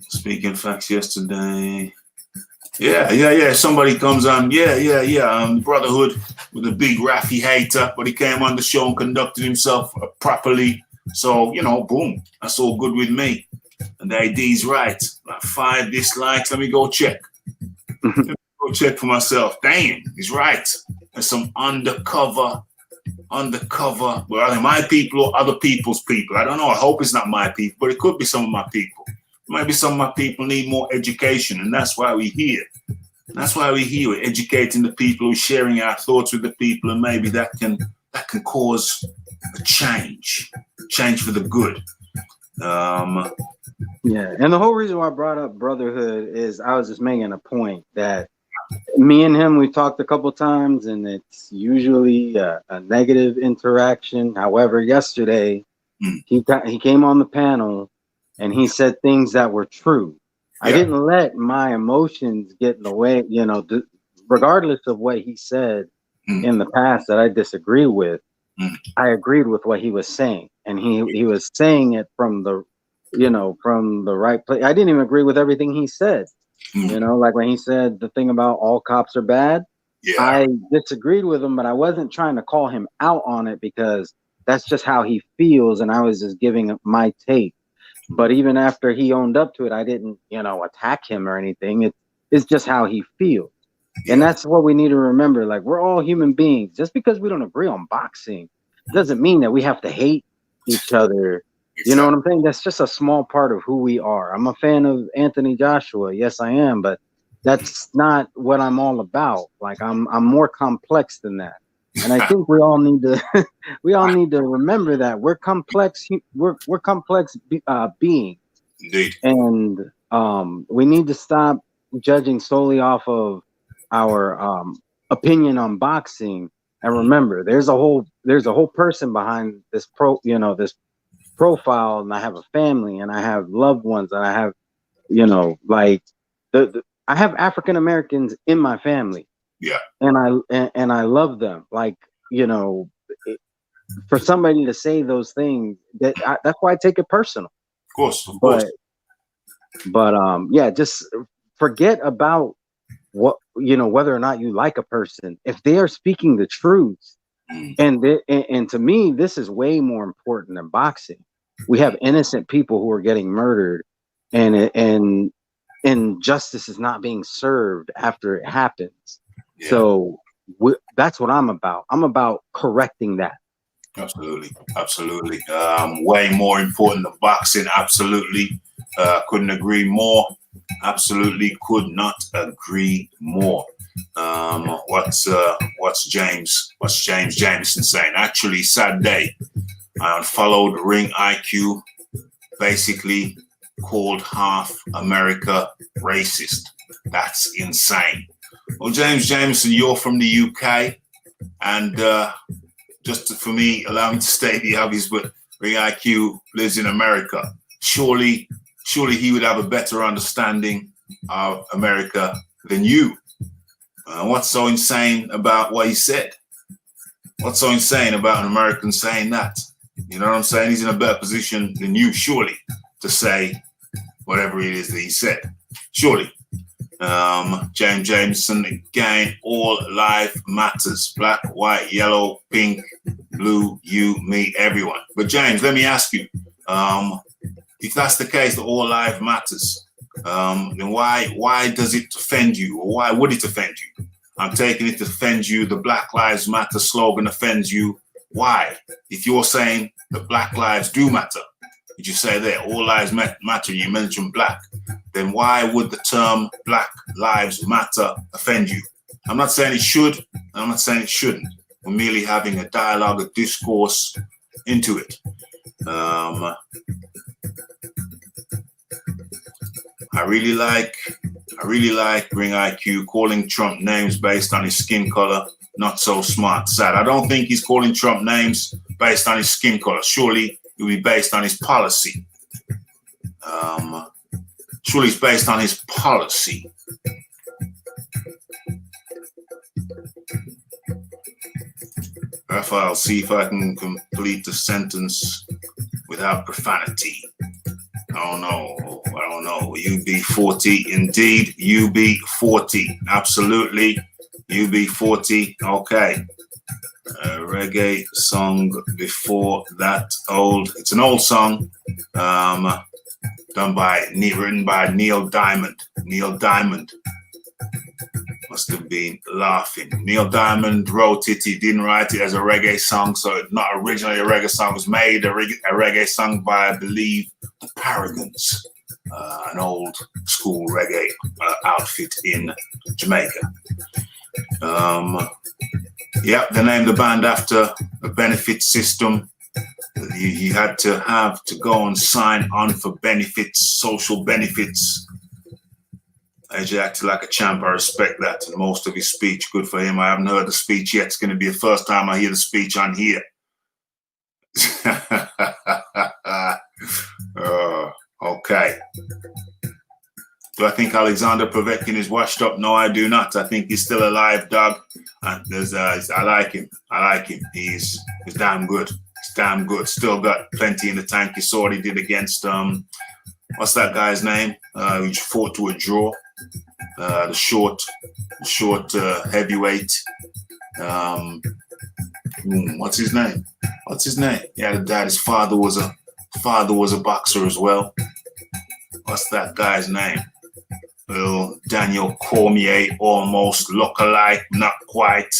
S1: Speaking facts yesterday. Yeah. Somebody comes on. Brotherhood with a big Rafi hater, but he came on the show and conducted himself properly. So, boom. That's all good with me. And the ID's right. About 5 dislikes. Let me go check. Go check for myself. Damn, he's right. There's some undercover. Well, are they my people or other people's people? I don't know. I hope it's not my people, but it could be some of my people. Maybe some of my people need more education, and that's why we're here. We're educating the people, we're sharing our thoughts with the people, and maybe that can cause a change for the good.
S3: Yeah, and the whole reason why I brought up brotherhood is I was just making a point that me and him, we talked a couple times, and it's usually a negative interaction. However, yesterday he came on the panel and he said things that were true. Yeah. I didn't let my emotions get in the way, regardless of what he said in the past that I disagree with. I agreed with what he was saying, and he was saying it from the right place. I didn't even agree with everything he said. Like when he said the thing about all cops are bad. Yeah. I disagreed with him, but I wasn't trying to call him out on it because that's just how he feels, and I was just giving my take. But even after he owned up to it, I didn't, attack him or anything. It's just how he feels. And that's what we need to remember. Like, we're all human beings. Just because we don't agree on boxing doesn't mean that we have to hate each other. You know what I'm saying? That's just a small part of who we are. I'm a fan of Anthony Joshua. Yes, I am. But that's not what I'm all about. Like, I'm more complex than that. And I think we all need to remember that we're complex. We're complex beings.
S1: Indeed.
S3: And we need to stop judging solely off of our opinion on boxing. And remember, there's a whole person behind this this profile, and I have a family, and I have loved ones, and I have I have African Americans in my family.
S1: Yeah,
S3: and I love them. Like, for somebody to say those things, that's why I take it personal.
S1: Of course.
S3: But yeah, just forget about what whether or not you like a person. If they are speaking the truth, and to me, this is way more important than boxing. We have innocent people who are getting murdered, and and justice is not being served after it happens.
S1: Yeah.
S3: So that's what I'm about. I'm about correcting that.
S1: Absolutely, absolutely. Way more important than boxing. Absolutely, couldn't agree more. Absolutely, could not agree more. What's James Jameson saying? Actually, sad day. I unfollowed Ring IQ. Basically, called half America racist. That's insane. Well, James Jameson, you're from the UK, and just for me, allow me to state the obvious, but Ring IQ lives in America. Surely he would have a better understanding of America than you. What's so insane about what he said? What's so insane about an American saying that? You know what I'm saying? He's in a better position than you, surely, to say whatever it is that he said. Surely. James Jameson, again, all life matters. Black, white, yellow, pink, blue, you, me, everyone. But James, let me ask you, if that's the case, that all life matters, then why does it offend you? Or why would it offend you? I'm taking it to offend you. The Black Lives Matter slogan offends you. Why? If you're saying that Black lives do matter, did you say there, all lives matter, you mentioned black, then why would the term Black Lives Matter offend you? I'm not saying it should, I'm not saying it shouldn't. We're merely having a dialogue, a discourse into it. I really like Ring IQ calling Trump names based on his skin color. Not so smart. Sad. I don't think he's calling Trump names based on his skin color. Surely it will be based on his policy. Surely it's based on his policy. I'll see if I can complete the sentence without profanity. I don't know. UB40, indeed. UB40, absolutely. UB40, okay. Reggae song before that old. It's an old song, written by Neil Diamond. Neil Diamond must have been laughing. Neil Diamond wrote it. He didn't write it as a reggae song, so it's not originally a reggae song. It was made a reggae song by, I believe, the Paragons, an old school reggae outfit in Jamaica. Yep, they named the band after a benefit system. You had to go and sign on for benefits, social benefits. AJ acted like a champ. I respect that. And most of his speech, good for him. I haven't heard the speech yet. It's going to be the first time I hear the speech on here. Okay. Do I think Alexander Povetkin is washed up? No, I do not. I think he's still alive, dog. I like him. He's damn good. He's damn good. Still got plenty in the tank. You saw what he did against what's that guy's name? He fought to a draw. The short heavyweight. What's his name? Yeah, the dad. His father was a boxer as well. What's that guy's name? Well, Daniel Cormier, almost look-alike, not quite.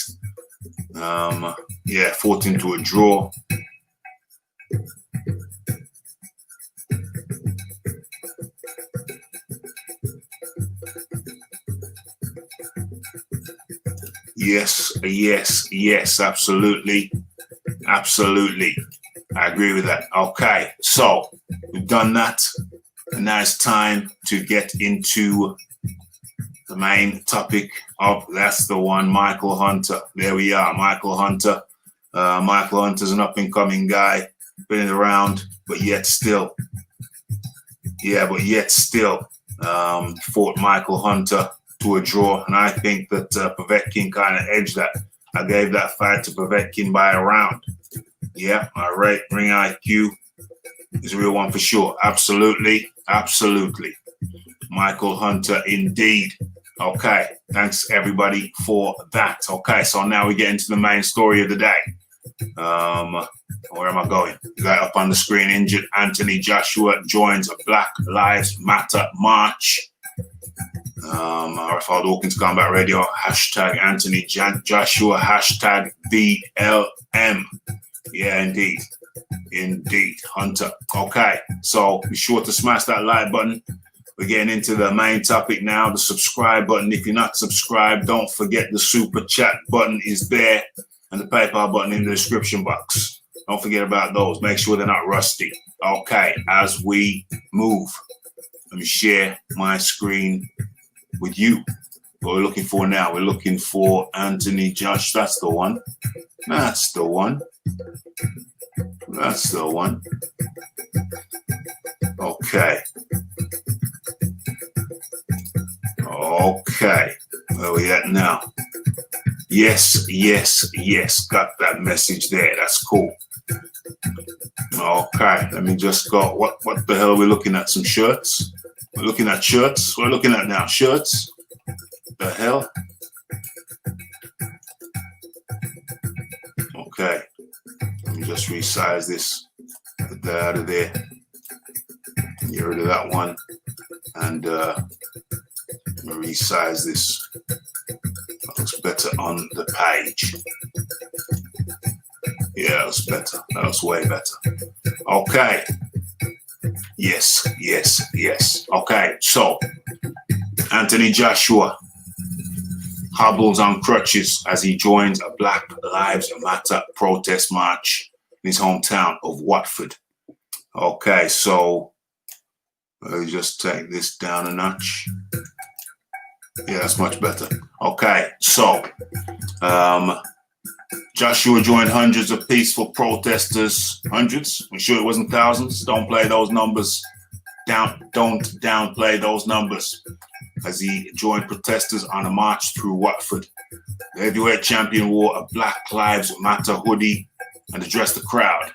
S1: Yeah, fought into a draw. Yes, absolutely. I agree with that. Okay, so we've done that. And now it's time to get into the main topic of, that's the one, Michael Hunter. There we are, Michael Hunter. Michael Hunter's an up-and-coming guy, been around, but yet still fought Michael Hunter to a draw. And I think that Povetkin kind of edged that. I gave that fight to Povetkin by a round. Yeah, all right, Ring IQ is a real one for sure. Absolutely. Michael Hunter, indeed. Okay, thanks everybody for that. Okay, so now we get into the main story of the day. Where am I going? You got up on the screen, injured Anthony Joshua joins a Black Lives Matter march. Raphael Dawkins Combat Radio, hashtag Anthony Joshua, hashtag BLM. Yeah, indeed. Indeed, Hunter. Okay, so be sure to smash that like button. We're getting into the main topic now, the subscribe button. If you're not subscribed, don't forget the super chat button is there and the PayPal button in the description box. Don't forget about those. Make sure they're not rusty. Okay, as we move, let me share my screen with you. What we're looking for now, we're looking for Anthony Josh. That's the one. That's the one. That's the one. Okay. Okay. Where are we at now? Yes, yes, yes. Got that message there. That's cool. Okay. Let me just go. What the hell are we looking at? Some shirts? We're looking at shirts. What are we looking at now? Shirts? The hell? Okay. Let me just resize this. Get that out of there. Get rid of that one. And resize this. That looks better on the page. Yeah, that looks better. That looks way better. Okay. Yes, yes, yes. Okay, so Anthony Joshua hobbles on crutches as he joins a Black Lives Matter protest march in his hometown of Watford. Okay, so let me just take this down a notch. Yeah, that's much better. Okay, so Joshua joined hundreds of peaceful protesters. Hundreds? I'm sure it wasn't thousands. Don't play those numbers. Don't downplay those numbers. As he joined protesters on a march through Watford. The heavyweight champion wore a Black Lives Matter hoodie and addressed the crowd.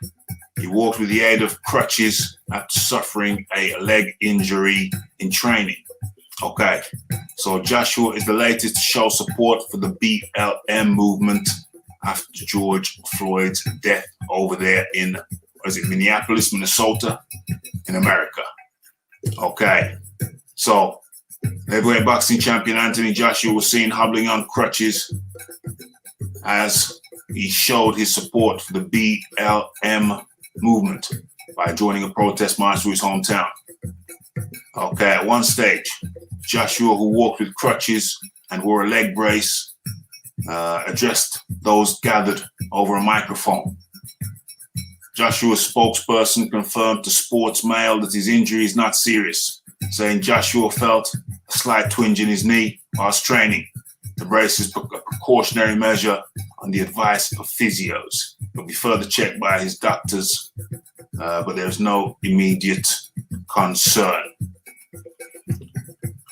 S1: He walked with the aid of crutches after suffering a leg injury in training. Okay, so Joshua is the latest to show support for the BLM movement after George Floyd's death over there in, Minneapolis, Minnesota, in America. Okay, so heavyweight boxing champion Anthony Joshua was seen hobbling on crutches as he showed his support for the BLM movement by joining a protest march through his hometown. Okay, at one stage, Joshua, who walked with crutches and wore a leg brace, addressed those gathered over a microphone. Joshua's spokesperson confirmed to Sports Mail that his injury is not serious, saying Joshua felt a slight twinge in his knee whilst training. The brace is a precautionary measure on the advice of physios. He'll be further checked by his doctors, but there's no immediate concern.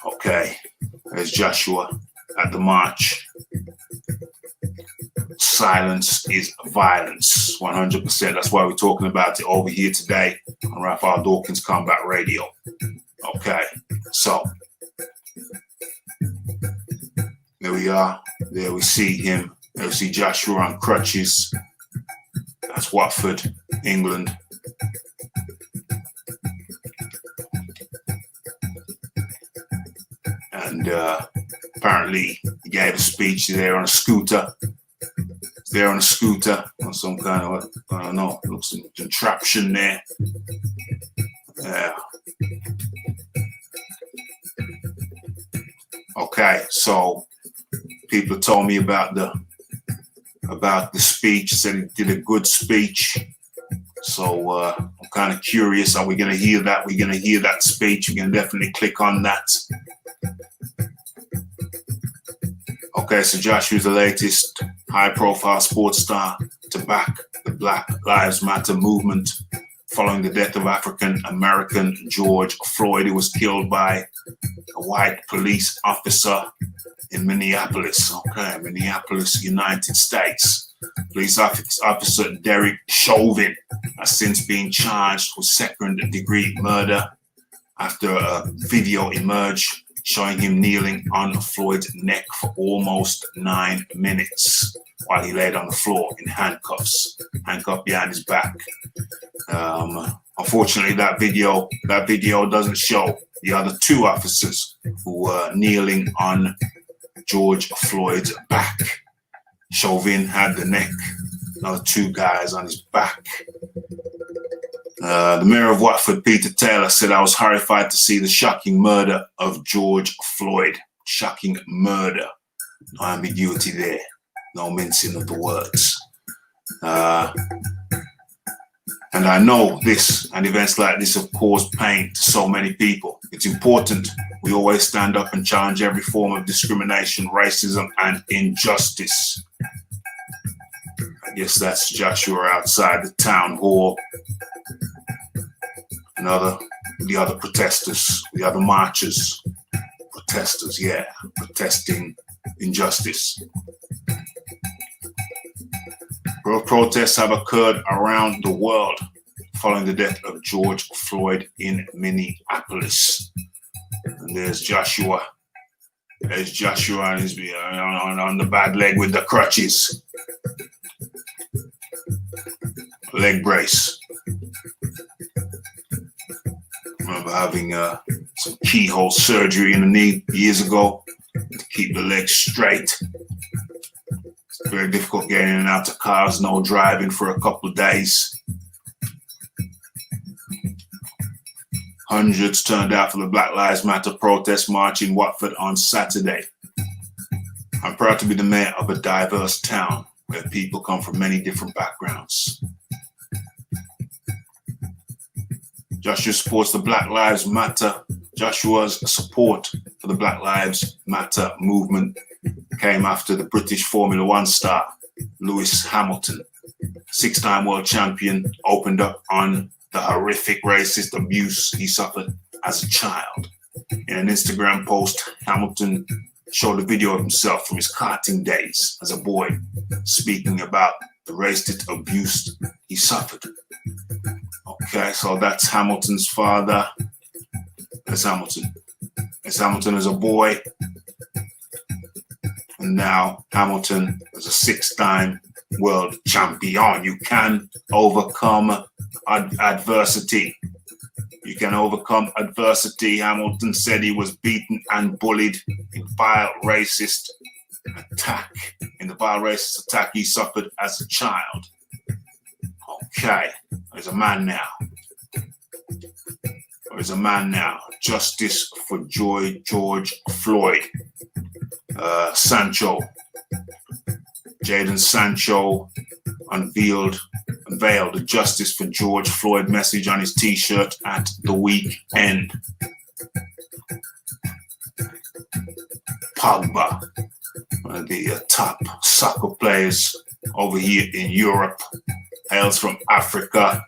S1: Okay, there's Joshua at the march. Silence is violence, 100%. That's why we're talking about it over here today on Raphael Dawkins Combat Radio. Okay, so there we are. There we see him. There we see Joshua on crutches. That's Watford, England. And apparently he gave a speech there on a scooter. There on a scooter on some kind of, I don't know, looks like contraption there. Yeah. Okay, so people told me about the speech, said he did a good speech. So I'm kind of curious, are we going to hear that? We're going to hear that speech. We're going to definitely click on that. Okay, so Joshua's the latest high-profile sports star to back the Black Lives Matter movement following the death of African-American George Floyd, who was killed by a white police officer in Minneapolis. Okay, Minneapolis, United States. Police officer Derek Chauvin has since been charged with second-degree murder after a video emerged showing him kneeling on Floyd's neck for almost 9 minutes while he laid on the floor in handcuffed behind his back. Unfortunately, that video doesn't show the other 2 officers who were kneeling on George Floyd's back. Chauvin had the neck, another 2 guys on his back. The mayor of Watford, Peter Taylor, said, "I was horrified to see the shocking murder of George Floyd." Shocking murder. No ambiguity there. No mincing of the words. And I know this and events like this have caused pain to so many people. It's important we always stand up and challenge every form of discrimination, racism, and injustice. I guess that's Joshua outside the town hall. The other protesters, the other marchers. Protesters, yeah, protesting injustice. Protests have occurred around the world following the death of George Floyd in Minneapolis. And there's Joshua. There's Joshua on his on the bad leg with the crutches. Leg brace. I remember having some keyhole surgery in the knee years ago to keep the leg straight. It's very difficult getting in and out of cars, no driving for a couple of days. Hundreds turned out for the Black Lives Matter protest march in Watford on Saturday. I'm proud to be the mayor of a diverse town where people come from many different backgrounds. Joshua supports the Black Lives Matter. Joshua's support for the Black Lives Matter movement came after the British Formula One star, Lewis Hamilton, 6-time world champion, opened up on the horrific racist abuse he suffered as a child. In an Instagram post, Hamilton showed a video of himself from his karting days as a boy, speaking about the racist abuse he suffered. Okay, so that's Hamilton's father. That's Hamilton. That's Hamilton as a boy. And now Hamilton is a 6-time world champion. You can overcome adversity. You can overcome adversity. Hamilton said he was beaten and bullied in the vile racist attack he suffered as a child. Okay, there's a man now. There's a man now. Justice for George Floyd. Sancho. Jadon Sancho unveiled the Justice for George Floyd message on his t-shirt at the weekend. Pogba, one of the top soccer players over here in Europe, hails from Africa,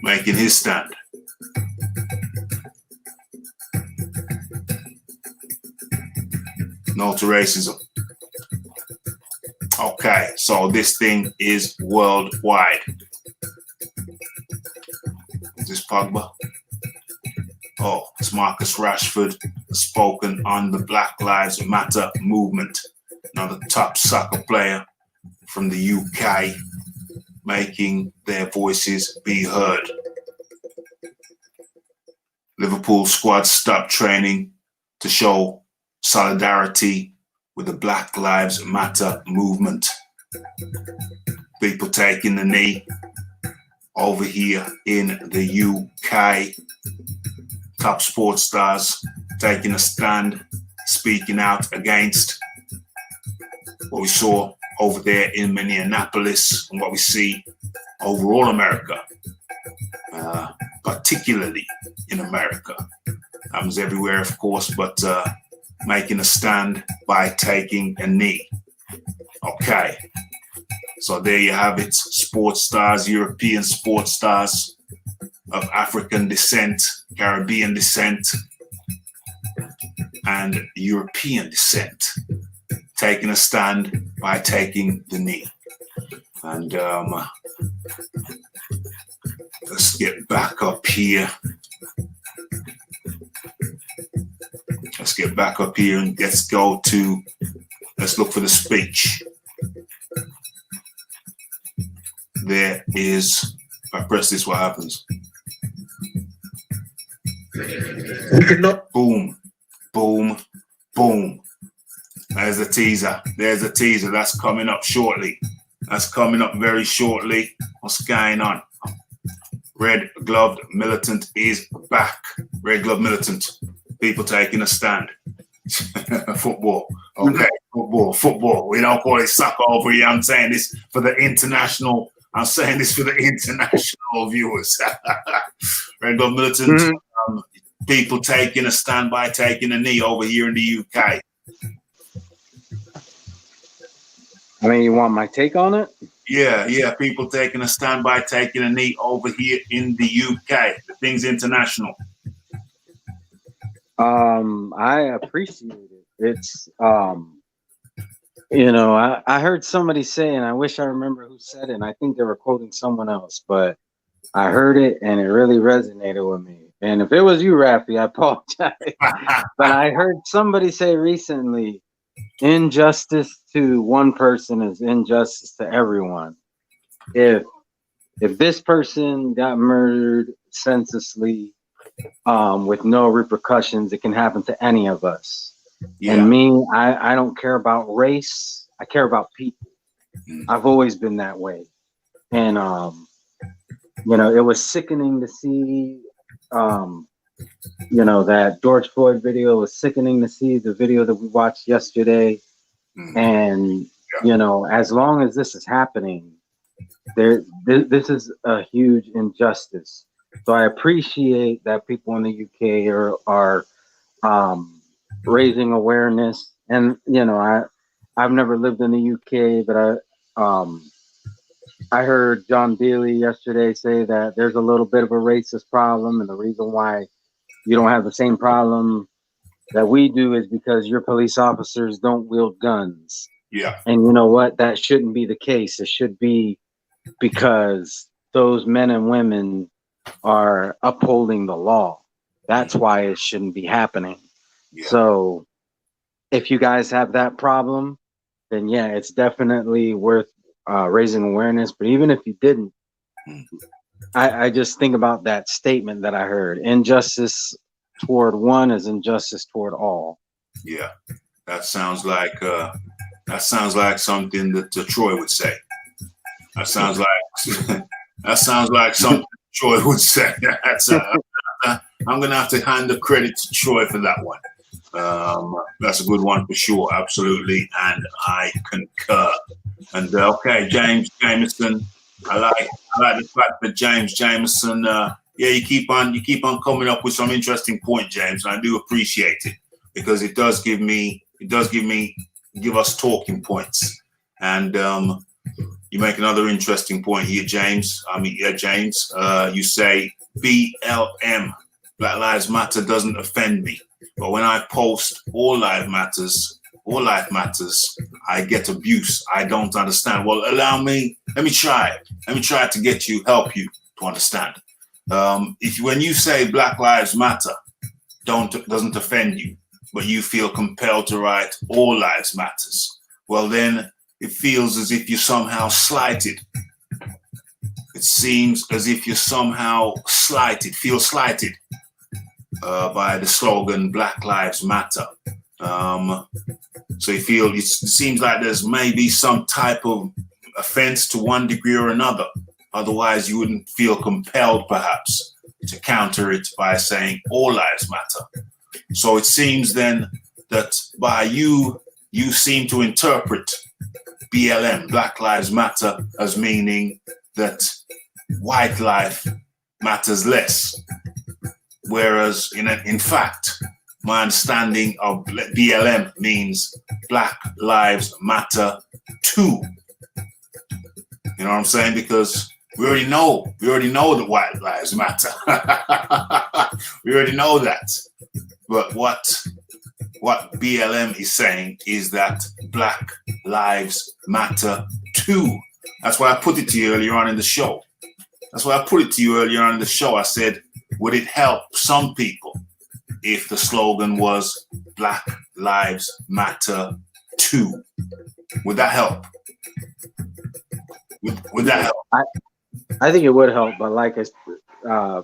S1: making his stand. No to racism. Okay, so this thing is worldwide. Is this Pogba? Oh, it's Marcus Rashford, spoken on the Black Lives Matter movement. Another top soccer player from the UK, making their voices be heard. Liverpool squad stopped training to show solidarity with the Black Lives Matter movement. People taking the knee over here in the UK. Top sports stars taking a stand, speaking out against what we saw over there in Minneapolis and what we see overall America, particularly in America. Happens everywhere, of course, but making a stand by taking a knee. Okay, so there you have it. Sports stars, European sports stars of African descent, Caribbean descent, and European descent, taking a stand by taking the knee. And let's get back up here. Let's get back up here and let's look for the speech. There is, if I press this, what happens?
S2: We cannot.
S1: Boom, boom, boom. There's a teaser. There's a teaser. That's coming up shortly. That's coming up very shortly. What's going on? Red Gloved Militant is back. Red Gloved Militant. People taking a stand. Football. Okay, football. We don't call it soccer over here. I'm saying this for the international. I'm saying this for the international viewers. Red Gloved Militant. People taking a stand by taking a knee over here in the UK.
S3: I mean, you want my take on it?
S1: Yeah. People taking a stand by taking a knee over here in the UK. The thing's international.
S3: I appreciate it. It's, you know, I heard somebody say, and I wish I remember who said it, and I think they were quoting someone else, but I heard it and it really resonated with me. And if it was you, Rafi, I apologize. But I heard somebody say recently, injustice to one person is injustice to everyone. If this person got murdered senselessly, with no repercussions, it can happen to any of us. Yeah. And me, I don't care about race. I care about people. I've always been that way. And, you know, it was sickening to see, you know, that George Floyd video. It was sickening to see the video that we watched yesterday. And, you know, as long as this is happening, this is a huge injustice. So I appreciate that people in the UK are raising awareness. And, you know, I've never lived in the UK, but I heard John Daly yesterday say that there's a little bit of a racist problem, and the reason why you don't have the same problem that we do is because your police officers don't wield guns.
S1: Yeah.
S3: And you know what? That shouldn't be the case. It should be because those men and women are upholding the law. That's why it shouldn't be happening. Yeah. So if you guys have that problem, then yeah, it's definitely worth raising awareness. But even if you didn't, I just think about that statement that I heard: injustice toward one is injustice toward all.
S1: Yeah, that sounds like something that Troy would say. That sounds like something Troy would say. I'm gonna have to hand the credit to Troy for that one. That's a good one for sure, absolutely, and I concur. And okay, James Jameson, I like the fact that James Jameson, you keep on coming up with some interesting point, James, and I do appreciate it because it does give us talking points. And you make another interesting point here, James. James, you say BLM, Black Lives Matter, doesn't offend me. But when I post all life matters, I get abuse. I don't understand. Well, let me try to help you to understand. When you say Black Lives Matter doesn't offend you, but you feel compelled to write all lives matters, well then it feels as if you're somehow slighted. It seems as if you're somehow feel slighted by the slogan Black Lives Matter. So you feel it seems like there's maybe some type of offense to one degree or another. Otherwise, you wouldn't feel compelled, perhaps, to counter it by saying all lives matter. So it seems then that by you seem to interpret BLM, Black Lives Matter, as meaning that white life matters less. Whereas, in fact, my understanding of BLM means Black Lives Matter too. You know what I'm saying? Because we already know that white lives matter. We already know that. But what BLM is saying is that Black Lives Matter too. That's why I put it to you earlier on in the show. I said, would it help some people if the slogan was Black Lives Matter too? Would that help? Would that help?
S3: I think it would help, but like it's,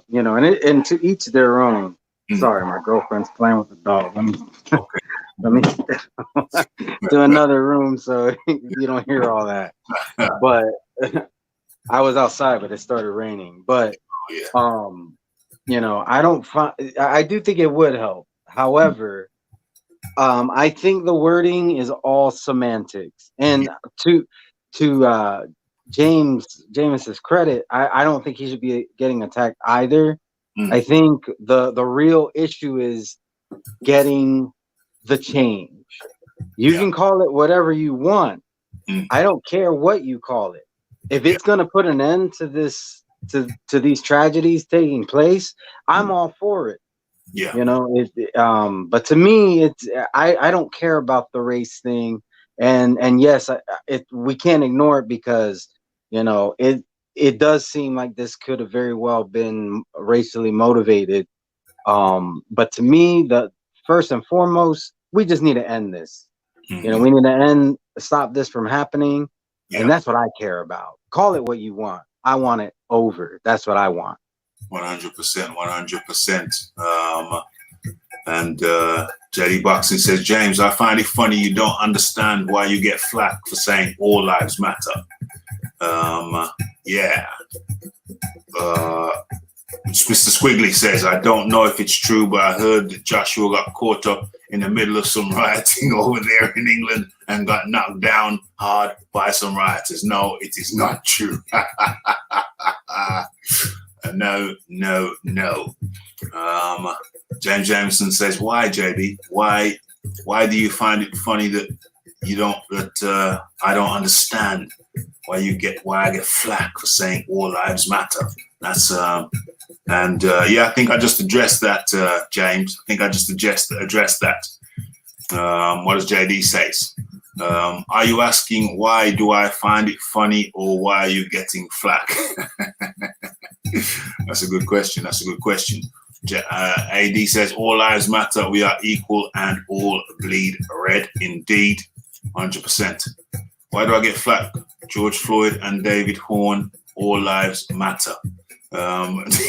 S3: you know, and to each their own. Sorry, my girlfriend's playing with the dog. Let me
S1: Okay.
S3: let me to another room so you don't hear all that. But I was outside, but it started raining. But you know, I do think it would help. However, I think the wording is all semantics. And to James's credit, I don't think he should be getting attacked either. I think the real issue is getting the change. You can call it whatever you want. I don't care what you call it. If it's going to put an end to this, to these tragedies taking place, I'm all for it.
S1: Yeah.
S3: You know, but to me, it's I don't care about the race thing, and yes, we can't ignore it because, you know, it does seem like this could have very well been racially motivated. But to me, the first and foremost, we just need to end this. You know, we need to stop this from happening, and that's what I care about. Call it what you want. I want it over. That's what I want.
S1: 100%, 100%. And AJbxng says, James, I find it funny you don't understand why you get flack for saying all lives matter. Mr. Squiggly says, I don't know if it's true, but I heard that Joshua got caught up in the middle of some rioting over there in England and got knocked down hard by some rioters. No, it is not true. No. James Jameson says, why, JB? Why do you find it funny that I don't understand why I get flack for saying all lives matter? That's I think I just addressed that, James. I think I just addressed that. What does JD say? Are you asking why do I find it funny or why are you getting flack? That's a good question. AD says all lives matter. We are equal and all bleed red. Indeed, 100%. Why do I get flack? George Floyd and David Horn. All lives matter.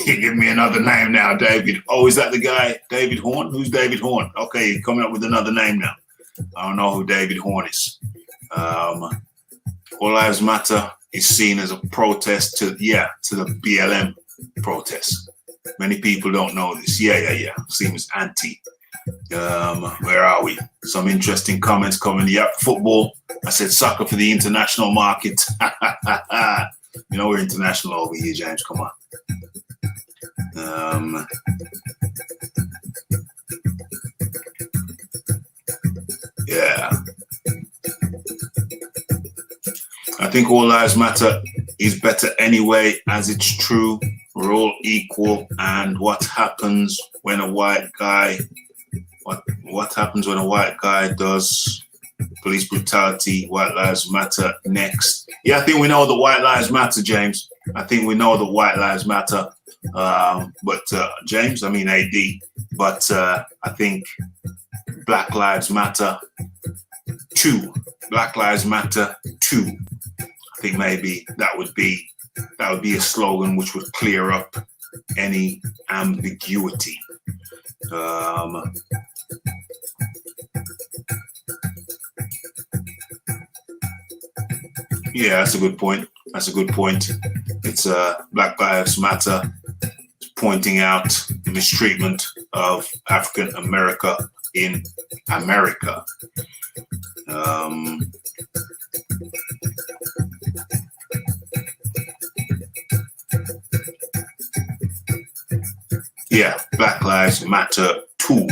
S1: Give me another name now, David. Oh, is that the guy, David Horn? Who's David Horn? Okay, you're coming up with another name now. I don't know who David Horn is. All lives matter is seen as a protest to the BLM protest. Many people don't know this. Yeah. Seems anti. Where are we? Some interesting comments coming. Yep, football. I said soccer for the international market. You know we're international over here, James. Come on. I think all lives matter is better anyway, as it's true. We're all equal. And what happens when a white guy? What happens when a white guy does police brutality? White lives matter next. Yeah, I think we know that white lives matter, James. I think we know that white lives matter. But James, I mean AD. But I think Black Lives Matter too. Black Lives Matter too. I think maybe that would be a slogan which would clear up any ambiguity. Yeah, that's a good point. It's Black Lives Matter pointing out the mistreatment of African America in America. Yeah, Black Lives Matter too.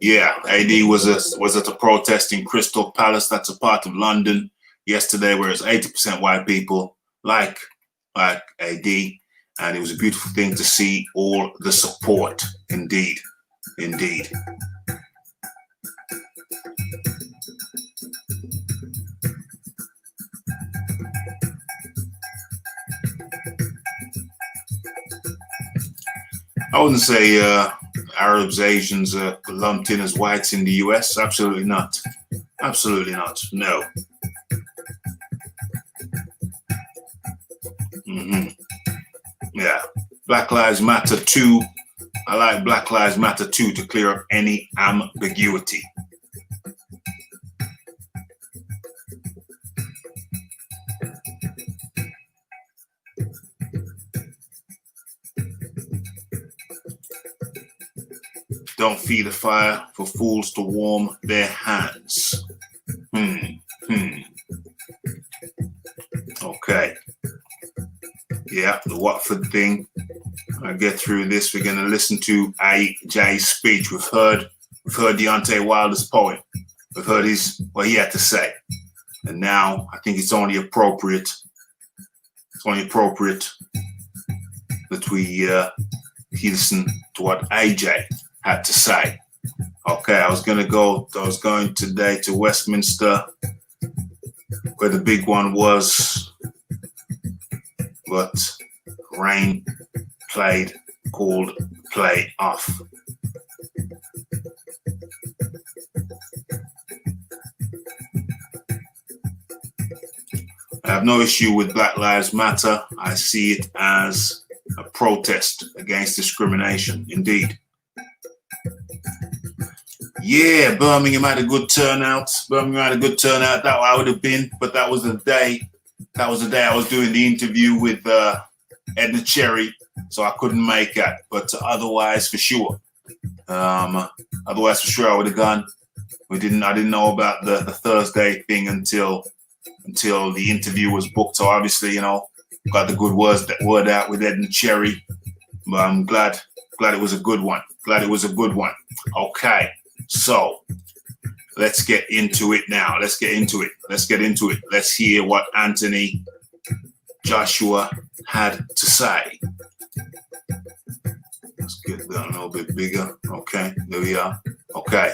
S1: Yeah, AD was at a protest in Crystal Palace. That's a part of London yesterday, where it's 80% white people, like AD, and it was a beautiful thing to see all the support. Indeed. I wouldn't say Arabs, Asians are lumped in as whites in the US. Absolutely not. No. Black Lives Matter too. I like Black Lives Matter too to clear up any ambiguity. Don't feed a fire for fools to warm their hands. Okay. Yeah, the Watford thing. I'll get through this. We're gonna listen to AJ's speech. We've heard Deontay Wilder's poem. We've heard what he had to say. And now I think it's only appropriate. That we listen to what AJ had to say. Okay, I was going today to Westminster, where the big one was, but rain called play off. I have no issue with Black Lives Matter. I see it as a protest against discrimination, indeed. Yeah, Birmingham had a good turnout. That I would have been, but that was the day. I was doing the interview with Edna Cherry, so I couldn't make it. But otherwise, for sure, I would have gone. I didn't know about the Thursday thing until the interview was booked. So obviously, got the good word out with Edna Cherry. But I'm glad it was a good one. Okay, so let's get into it now. Let's hear what Anthony Joshua had to say. Let's get that a little bit bigger. Okay, there we are. Okay,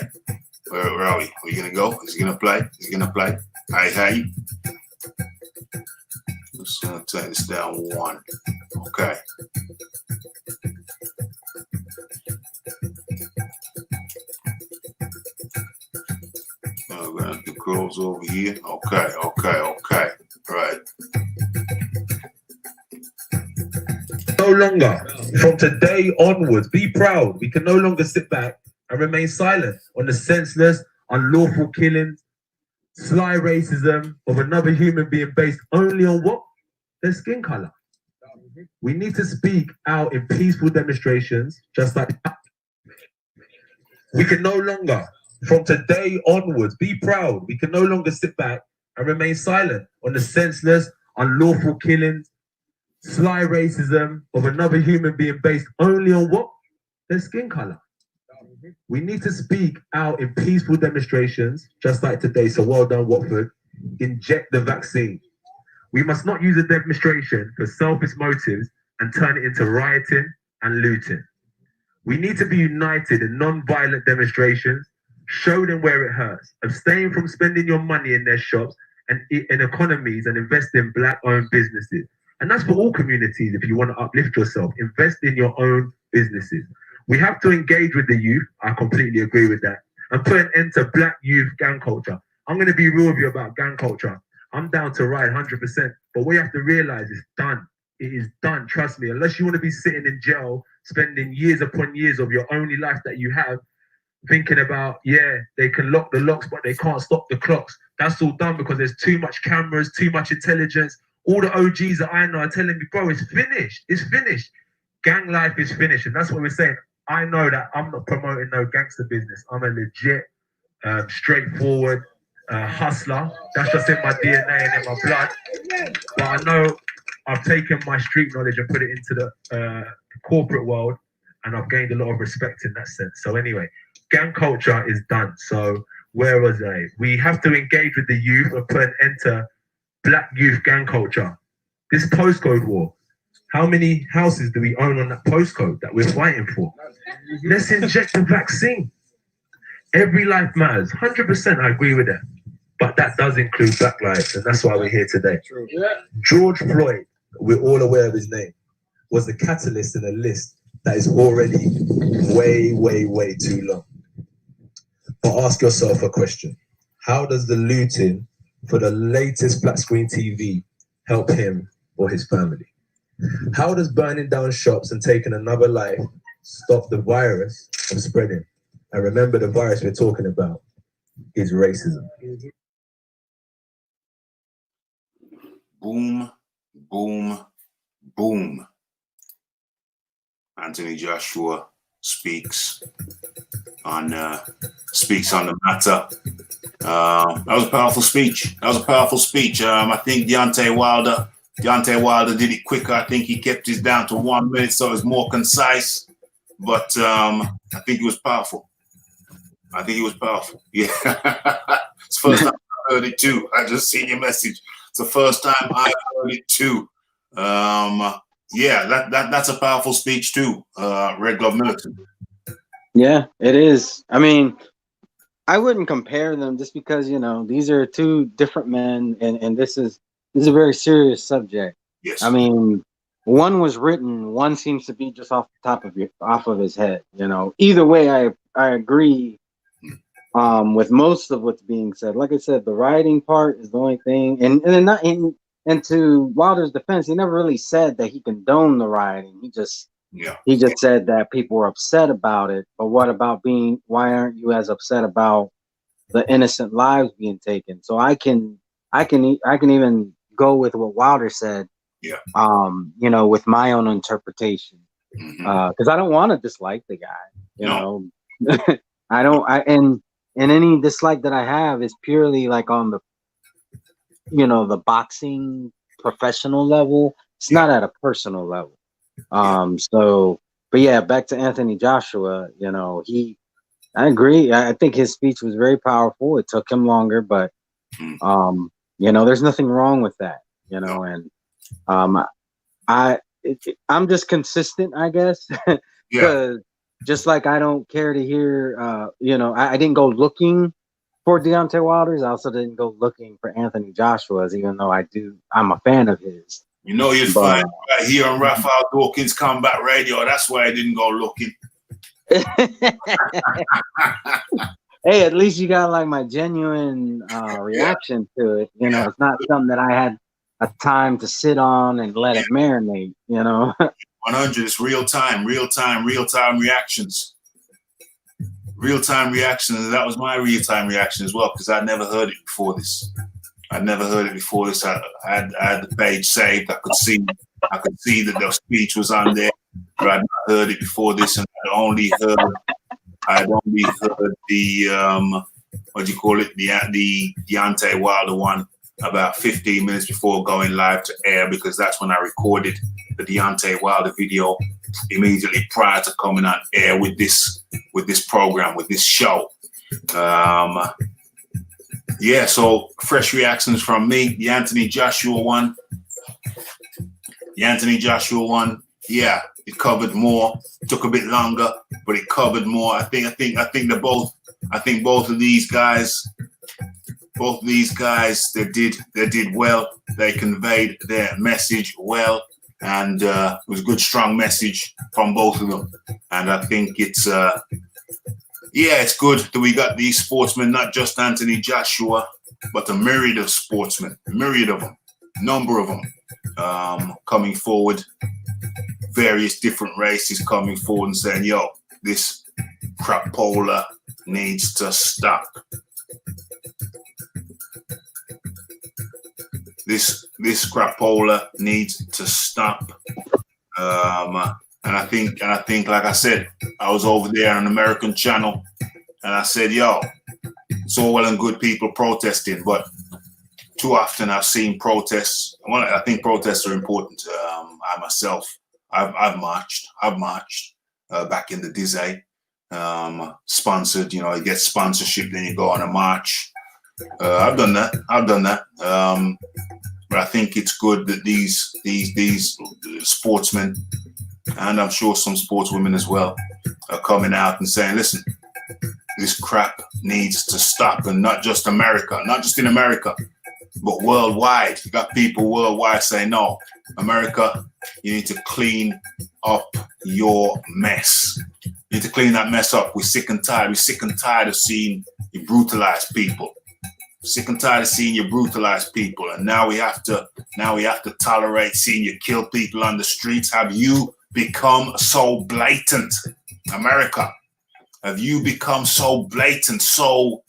S1: where are we? Are we gonna go? Is he gonna play? Hey. I'm just gonna take this down one. Okay. We're gonna have the girls over here. Okay. Right.
S5: No longer, from today onwards, be proud. We can no longer sit back and remain silent on the senseless, unlawful killings, sly racism of another human being based only on what? Their skin color. We need to speak out in peaceful demonstrations, just like that. We can no longer, from today onwards, be proud. We can no longer sit back and remain silent on the senseless, unlawful killings, sly racism of another human being based only on what? Their skin color. We need to speak out in peaceful demonstrations, just like today. So well done, Watford. Inject the vaccine. We must not use a demonstration for selfish motives and turn it into rioting and looting. We need to be united in non-violent demonstrations. Show them where it hurts. Abstain from spending your money in their shops and in economies and invest in black-owned businesses. And that's for all communities. If you want to uplift yourself, invest in your own businesses. We have to engage with the youth. I completely agree with that. And put an end to black youth gang culture. I'm going to be real with you about gang culture. I'm down to ride 100%. But what you have to realize is done. It is done. Trust me. Unless you want to be sitting in jail, spending years upon years of your only life that you have, thinking about, yeah, they can lock the locks, but they can't stop the clocks. That's all done because there's too much cameras, too much intelligence. All the OGs that I know are telling me, bro, it's finished. It's finished. Gang life is finished. And that's what we're saying. I know that I'm not promoting no gangster business. I'm a legit, straightforward hustler. That's just in my DNA and in my blood. But I know I've taken my street knowledge and put it into the corporate world, and I've gained a lot of respect in that sense. So anyway, gang culture is done. So where was I? We have to engage with the youth and put an end to black youth gang culture. This postcode war. How many houses do we own on that postcode that we're fighting for? Let's inject the vaccine. Every life matters. 100%, I agree with that. But that does include black lives, and that's why we're here today. True. Yeah. George Floyd, we're all aware of his name, was the catalyst in a list that is already way, way, way too long. But ask yourself a question. How does the looting for the latest flat screen TV help him or his family? How does burning down shops and taking another life stop the virus from spreading? And remember, the virus we're talking about is racism.
S1: Boom, boom, boom. Anthony Joshua speaks on the matter. That was a powerful speech. I think Deontay Wilder did it quicker. I think he kept his down to 1 minute, so it was more concise. But I think it was powerful. Yeah. It's the first time I heard it too. I just seen your message. It's the first time I heard it too. Yeah, that's a powerful speech too, Red Glove Militant.
S3: Yeah, it is. I mean, I wouldn't compare them just because, you know, these are two different men, and this is a very serious subject.
S1: Yes.
S3: I mean, one was written, one seems to be just off of his head, you know. Either way, I agree with most of what's being said. Like I said, the writing part is the only thing, and to Wilder's defense, he never really said that he condoned the rioting. He just said that people were upset about it. But what about why aren't you as upset about the innocent lives being taken? So I can even go with what Wilder said.
S1: Yeah.
S3: You know, with my own interpretation. Because I don't want to dislike the guy. You know, and any dislike that I have is purely like on the, you know, the boxing professional level. It's not at a personal level. So, but yeah, back to Anthony Joshua, you know, I agree. I think his speech was very powerful. It took him longer, but, you know, there's nothing wrong with that, you know, and, I'm just consistent, I guess, because just like I don't care to hear, you know, I didn't go looking for Deontay Wilder's. I also didn't go looking for Anthony Joshua's, even though I'm a fan of his.
S1: You know, you'd find right here on Raphael Dawkins Combat Radio. That's why I didn't go looking.
S3: Hey, at least you got like my genuine reaction to it. You know, it's not something that I had a time to sit on and let it marinate, you know.
S1: 100 is real time reactions. Real-time reactions, and that was my real-time reaction as well, because I'd never heard it before this. I had the page saved. I could see that the speech was on there, but I'd not heard it before this, and I'd only heard the what do you call it? The Deontay Wilder one about 15 minutes before going live to air, because that's when I recorded the Deontay Wilder video immediately prior to coming on air with this program, with this show. Yeah, so fresh reactions from me. The Anthony Joshua one, yeah, it covered more. It took a bit longer, but it covered more. I think both of these guys, they did well. They conveyed their message well, and it was a good, strong message from both of them. And I think it's it's good that we got these sportsmen, not just Anthony Joshua, but a myriad of sportsmen, number of them coming forward, various different races coming forward and saying, yo, this crapola needs to stop. This crapola needs to stop. And I think, like I said, I was over there on an American channel, and I said, yo, it's all well and good people protesting, but too often I've seen protests. Well, I think protests are important. I myself, I've marched back in the day, sponsored. You know, you get sponsorship, then you go on a march. I've done that. But I think it's good that these sportsmen, and I'm sure some sportswomen as well, are coming out and saying, listen, this crap needs to stop. And not just in America, but worldwide. You got people worldwide saying, no, America, you need to clean up your mess. You need to clean that mess up. We're sick and tired. We're sick and tired of seeing you brutalize people. Sick and tired of seeing you brutalize people, and now we have to tolerate seeing you kill people on the streets. Have you become so blatant, America? Have you become so blatant, so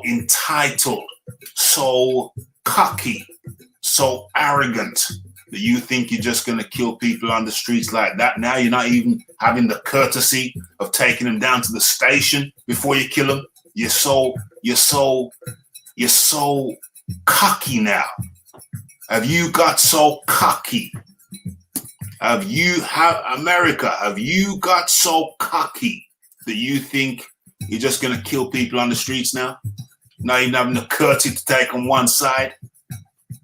S1: entitled, so cocky, so arrogant that you think you're just going to kill people on the streets like that? Now you're not even having the courtesy of taking them down to the station before you kill them. You're so cocky now. Have you got so cocky? America, have you got so cocky that you think you're just going to kill people on the streets now? Not even having the courtesy to take them one side?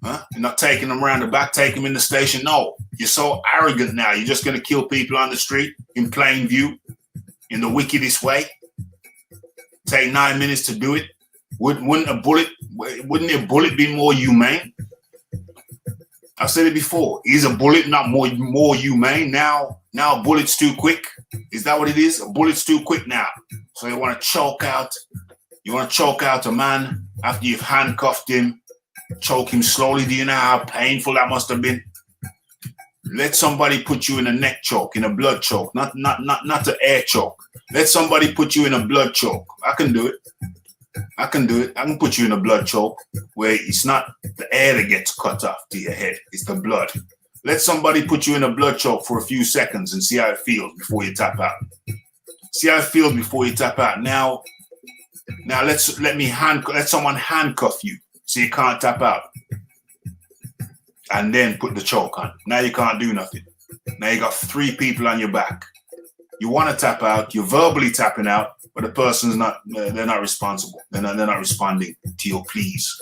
S1: Huh? You're not taking them around the back, take them in the station? No, you're so arrogant now. You're just going to kill people on the street in plain view, in the wickedest way. Take 9 minutes to do it. Wouldn't a bullet be more humane? I've said it before. Is a bullet not more humane? Now a bullet's too quick. Is that what it is? A bullet's too quick now. So you want to choke out a man after you've handcuffed him, choke him slowly. Do you know how painful that must have been? Let somebody put you in a neck choke, in a blood choke, not an air choke. Let somebody put you in a blood choke. I can do it. I can put you in a blood choke where it's not the air that gets cut off to your head. It's the blood. Let somebody put you in a blood choke for a few seconds and see how it feels before you tap out. See how it feels before you tap out. Now let someone handcuff you so you can't tap out. And then put the choke on. Now you can't do nothing. Now you got 3 people on your back. You want to tap out, you're verbally tapping out, but the person's they're not responsible. They're not responding to your pleas.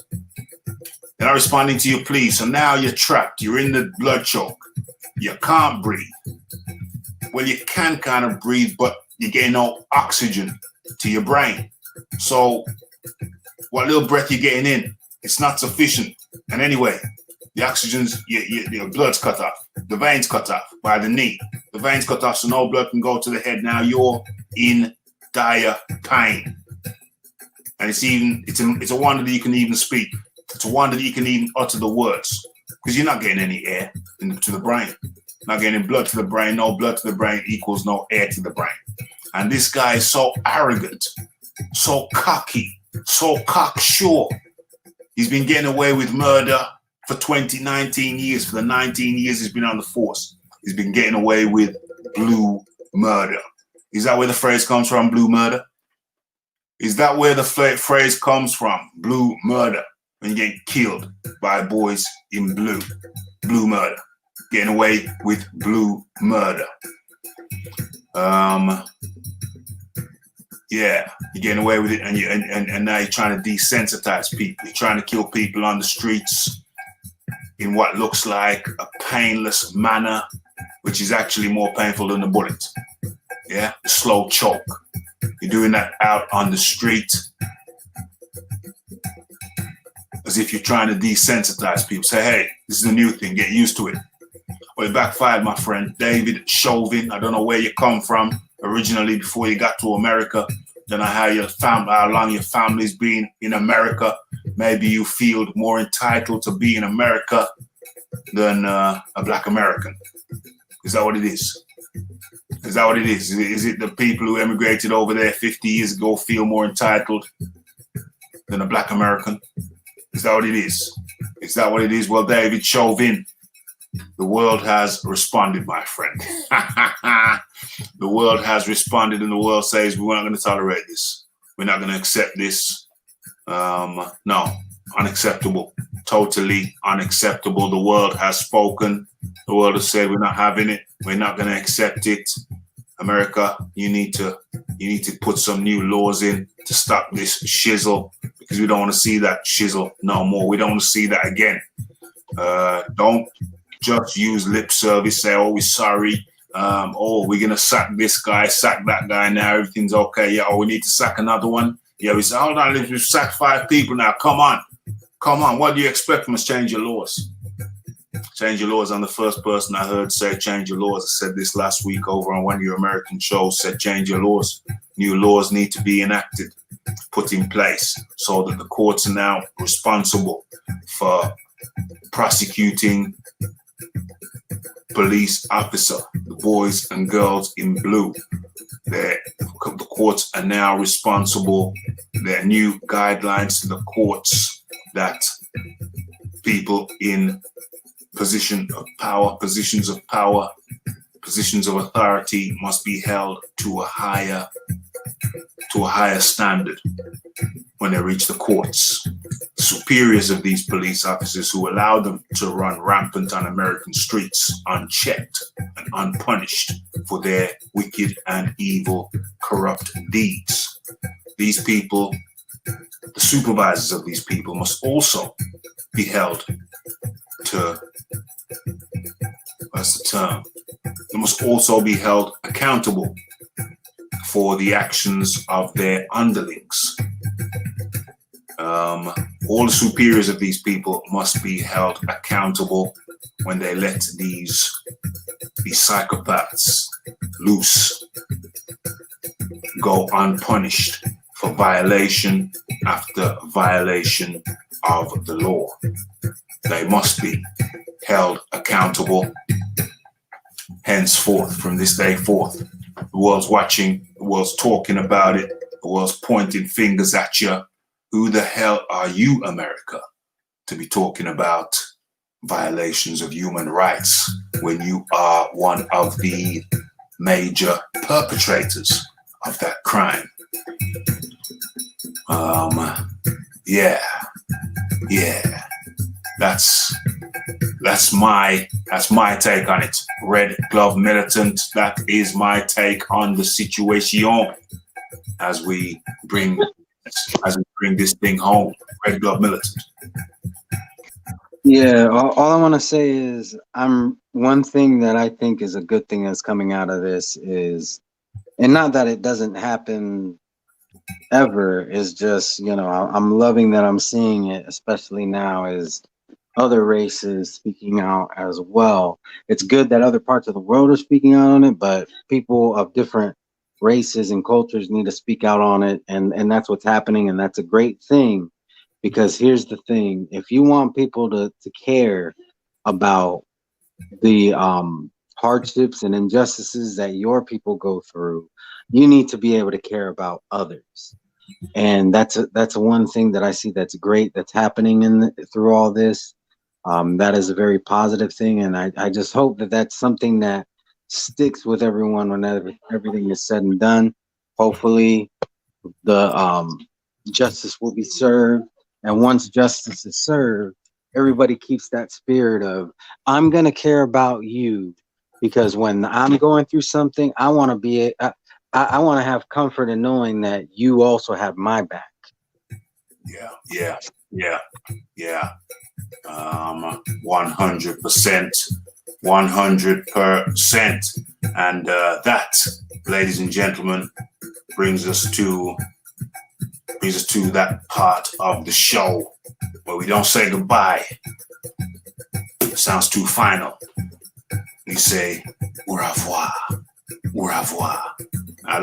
S1: They're not responding to your pleas. So now you're trapped. You're in the blood choke. You can't breathe. Well, you can kind of breathe, but you're getting no oxygen to your brain. So what little breath you're getting in, it's not sufficient. And anyway, the oxygen's, your blood's cut off. The veins cut off by the knee. The veins cut off so no blood can go to the head. Now you're in dire pain. And it's a wonder that you can even speak. It's a wonder that you can even utter the words, because you're not getting any air to the brain. Not getting blood to the brain. No blood to the brain equals no air to the brain. And this guy is so arrogant, so cocky, so cocksure. He's been getting away with murder for 19 years. For the 19 years he's been on the force, he's been getting away with blue murder. Is that where the phrase comes from, blue murder? Is that where the phrase comes from, blue murder? When you're getting killed by boys in blue. Blue murder. Getting away with blue murder. Yeah, you're getting away with it, and now you're trying to desensitize people. You're trying to kill people on the streets in what looks like a painless manner, which is actually more painful than the bullet. Yeah, the slow choke. You're doing that out on the street as if you're trying to desensitize people. Say, hey, this is a new thing, get used to it. Well, it backfired, my friend. David Chauvin, I don't know where you come from originally before you got to America. Don't know how long your family's been in America. Maybe you feel more entitled to be in America than a Black American. Is that what it is? Is that what it is? Is it the people who emigrated over there 50 years ago feel more entitled than a Black American? Is that what it is? Is that what it is? Well, David Chauvin, the world has responded, my friend. The world has responded, and the world says we're not going to tolerate this. We're not going to accept this. No, unacceptable. Totally unacceptable. The world has spoken. The world has said we're not having it. We're not going to accept it. America, you need to put some new laws in to stop this shizzle, because we don't want to see that shizzle no more. We don't want to see that again. Don't just use lip service, say, oh, we're sorry. We're going to sack this guy, sack that guy now. Everything's okay. Yeah, we need to sack another one. Yeah, we say, hold on, we've sacked 5 people now. Come on. What do you expect from us? Change your laws. Change your laws. I'm the first person I heard say change your laws. I said this last week over on one of your American shows, said change your laws. New laws need to be enacted. put in place so that the courts are now responsible for prosecuting police officer, the boys and girls in blue. The courts are now responsible. There are new guidelines to the courts that people in positions of power, positions of authority must be held to a higher standard when they reach the courts. The superiors of these police officers who allow them to run rampant on American streets unchecked and unpunished for their wicked and evil, corrupt deeds. These people, the supervisors of these people, must also be held to, what's the term? They must also be held accountable for the actions of their underlings. All the superiors of these people must be held accountable when they let these psychopaths loose, go unpunished for violation after violation of the law. They must be held accountable henceforth, from this day forth. The world's watching, the world's talking about it, the world's pointing fingers at you. Who the hell are you, America, to be talking about violations of human rights when you are one of the major perpetrators of that crime? Yeah. That's my take on it. Red Glove Militant, that is my take on the situation as we bring this thing home. Red Glove Militant.
S3: Yeah, all I want to say is one thing that I think is a good thing that's coming out of this is, and not that it doesn't happen ever, is just, I'm loving that I'm seeing it, especially now, is other races speaking out as well. It's good that other parts of the world are speaking out on it, but people of different races and cultures need to speak out on it, and that's what's happening, and that's a great thing. Because here's the thing: if you want people to care about the hardships and injustices that your people go through, you need to be able to care about others. And that's one thing that I see that's great, that's happening through all this. That is a very positive thing, and I just hope that that's something that sticks with everyone when everything is said and done. Hopefully, the justice will be served, and once justice is served, everybody keeps that spirit of, I'm gonna care about you, because when I'm going through something, I want to be I want to have comfort in knowing that you also have my back.
S1: Yeah. 100%. And that, ladies and gentlemen, brings us to that part of the show where we don't say goodbye. It sounds too final. We say au revoir. Au revoir. I'm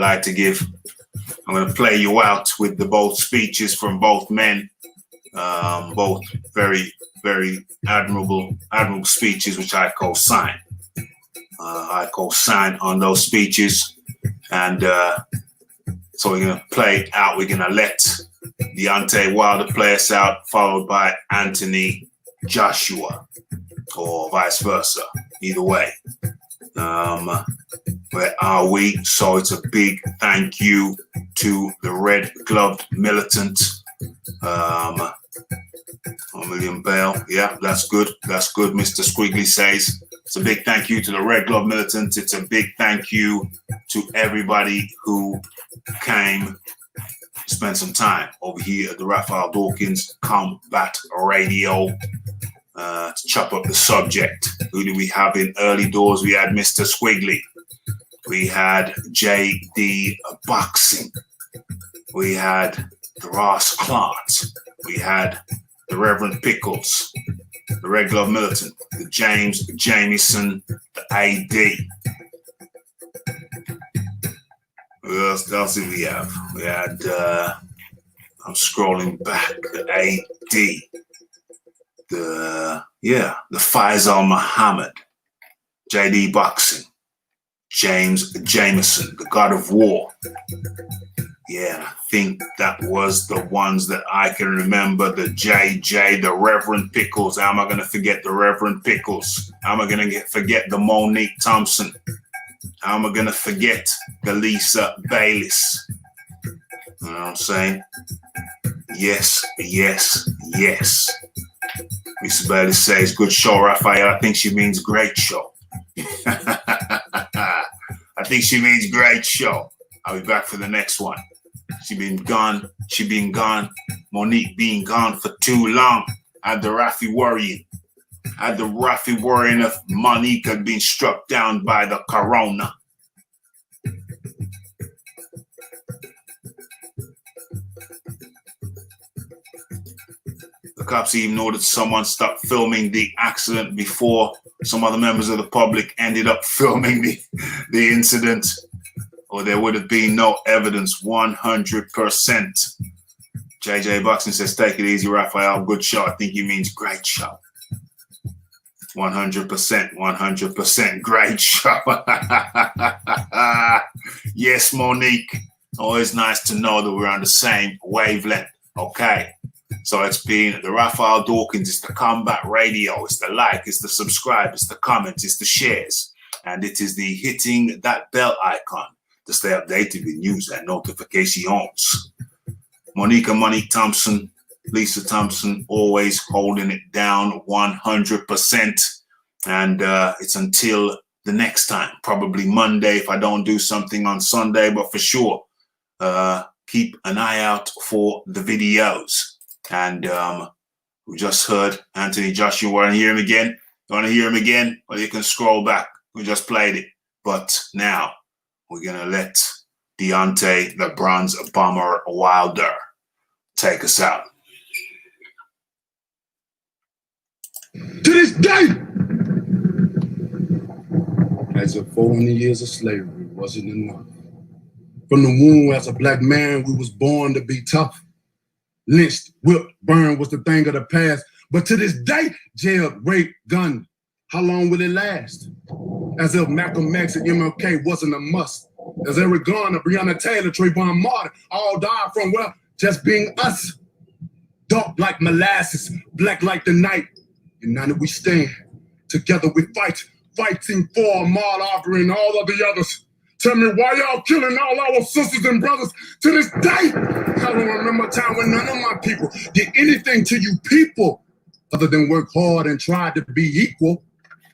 S1: going to play you out with both speeches from both men. Both very, very admirable speeches, which I co-sign. I co-sign on those speeches. And so we're going to play it out. We're going to let Deontay Wilder play us out, followed by Anthony Joshua, or vice versa. Either way. Where are we? So it's a big thank you to the Red Gloved Militant. William Bell. Yeah, that's good. That's good, Mr. Squiggly says. It's a big thank you to the Red Glove Militant. It's a big thank you to everybody who came, spent some time over here at the Raphael Dawkins Combat Radio to chop up the subject. Who do we have in early doors? We had Mr. Squiggly. We had AJbxng. We had the Ross Clark. We had the Reverend Pickles, the Red Glove Militant, the James Jamieson, the AD. What else did we have? We had I'm scrolling back. The AD. The Faisal Muhammad. AJbxng. Jameson, the God of War. Yeah, I think that was the ones that I can remember. The JJ, the Reverend Pickles. How am I going to forget the Reverend Pickles? How am I going to forget the Monique Thompson? How am I going to forget the Lisa Bayliss? You know what I'm saying? Yes, yes, yes. Lisa Bayliss says, good show, Raphael. I think she means great show. I think she means great show. I'll be back for the next one. She been gone. Monique being gone for too long. Had the Rafi worrying. If Monique had been struck down by the corona. The cops even ordered someone stop filming the accident before some other members of the public ended up filming the incident, or there would have been no evidence. 100%. AJbxng says, take it easy, Raphael. Good show. I think he means great show. 100%. Great show. Yes, Monique. Always nice to know that we're on the same wavelength. Okay. So it's been the Raphael Dawkins, it's the Combat Radio, it's the like, it's the subscribe, it's the comments, it's the shares, and it is the hitting that bell icon to stay updated with news and notifications. Monique Thompson, Lisa Thompson, always holding it down 100%. And it's until the next time, probably Monday if I don't do something on Sunday, but for sure, keep an eye out for the videos. And we just heard Anthony Joshua. You want to hear him again? You want to hear him again? Well, you can scroll back. We just played it. But now we're going to let Deontay, the Bronze Bomber Wilder, take us out.
S2: To this day, as if 400 years of slavery wasn't enough. From the womb as a black man, we was born to be tough. Lynched, whipped, burned was the thing of the past. But to this day, jailed, raped, gunned. How long will it last? As if Malcolm X and MLK wasn't a must. As Eric Garner, Breonna Taylor, Trayvon Martin all died from, well, just being us. Dark like molasses, black like the night. United we stand, together we fight. Fighting for Ahmaud Arbery and all of the others. Tell me why y'all killing all our sisters and brothers to this day? I don't remember a time when none of my people did anything to you people other than work hard and try to be equal.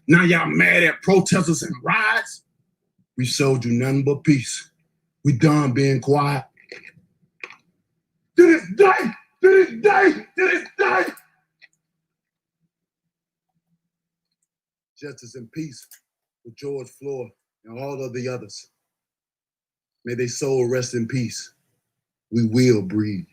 S2: Now y'all mad at protesters and riots? We showed you nothing but peace. We done being quiet. To this day, to this day, to this day. Justice and peace for George Floyd and all of the others. May they soul rest in peace. We will breathe.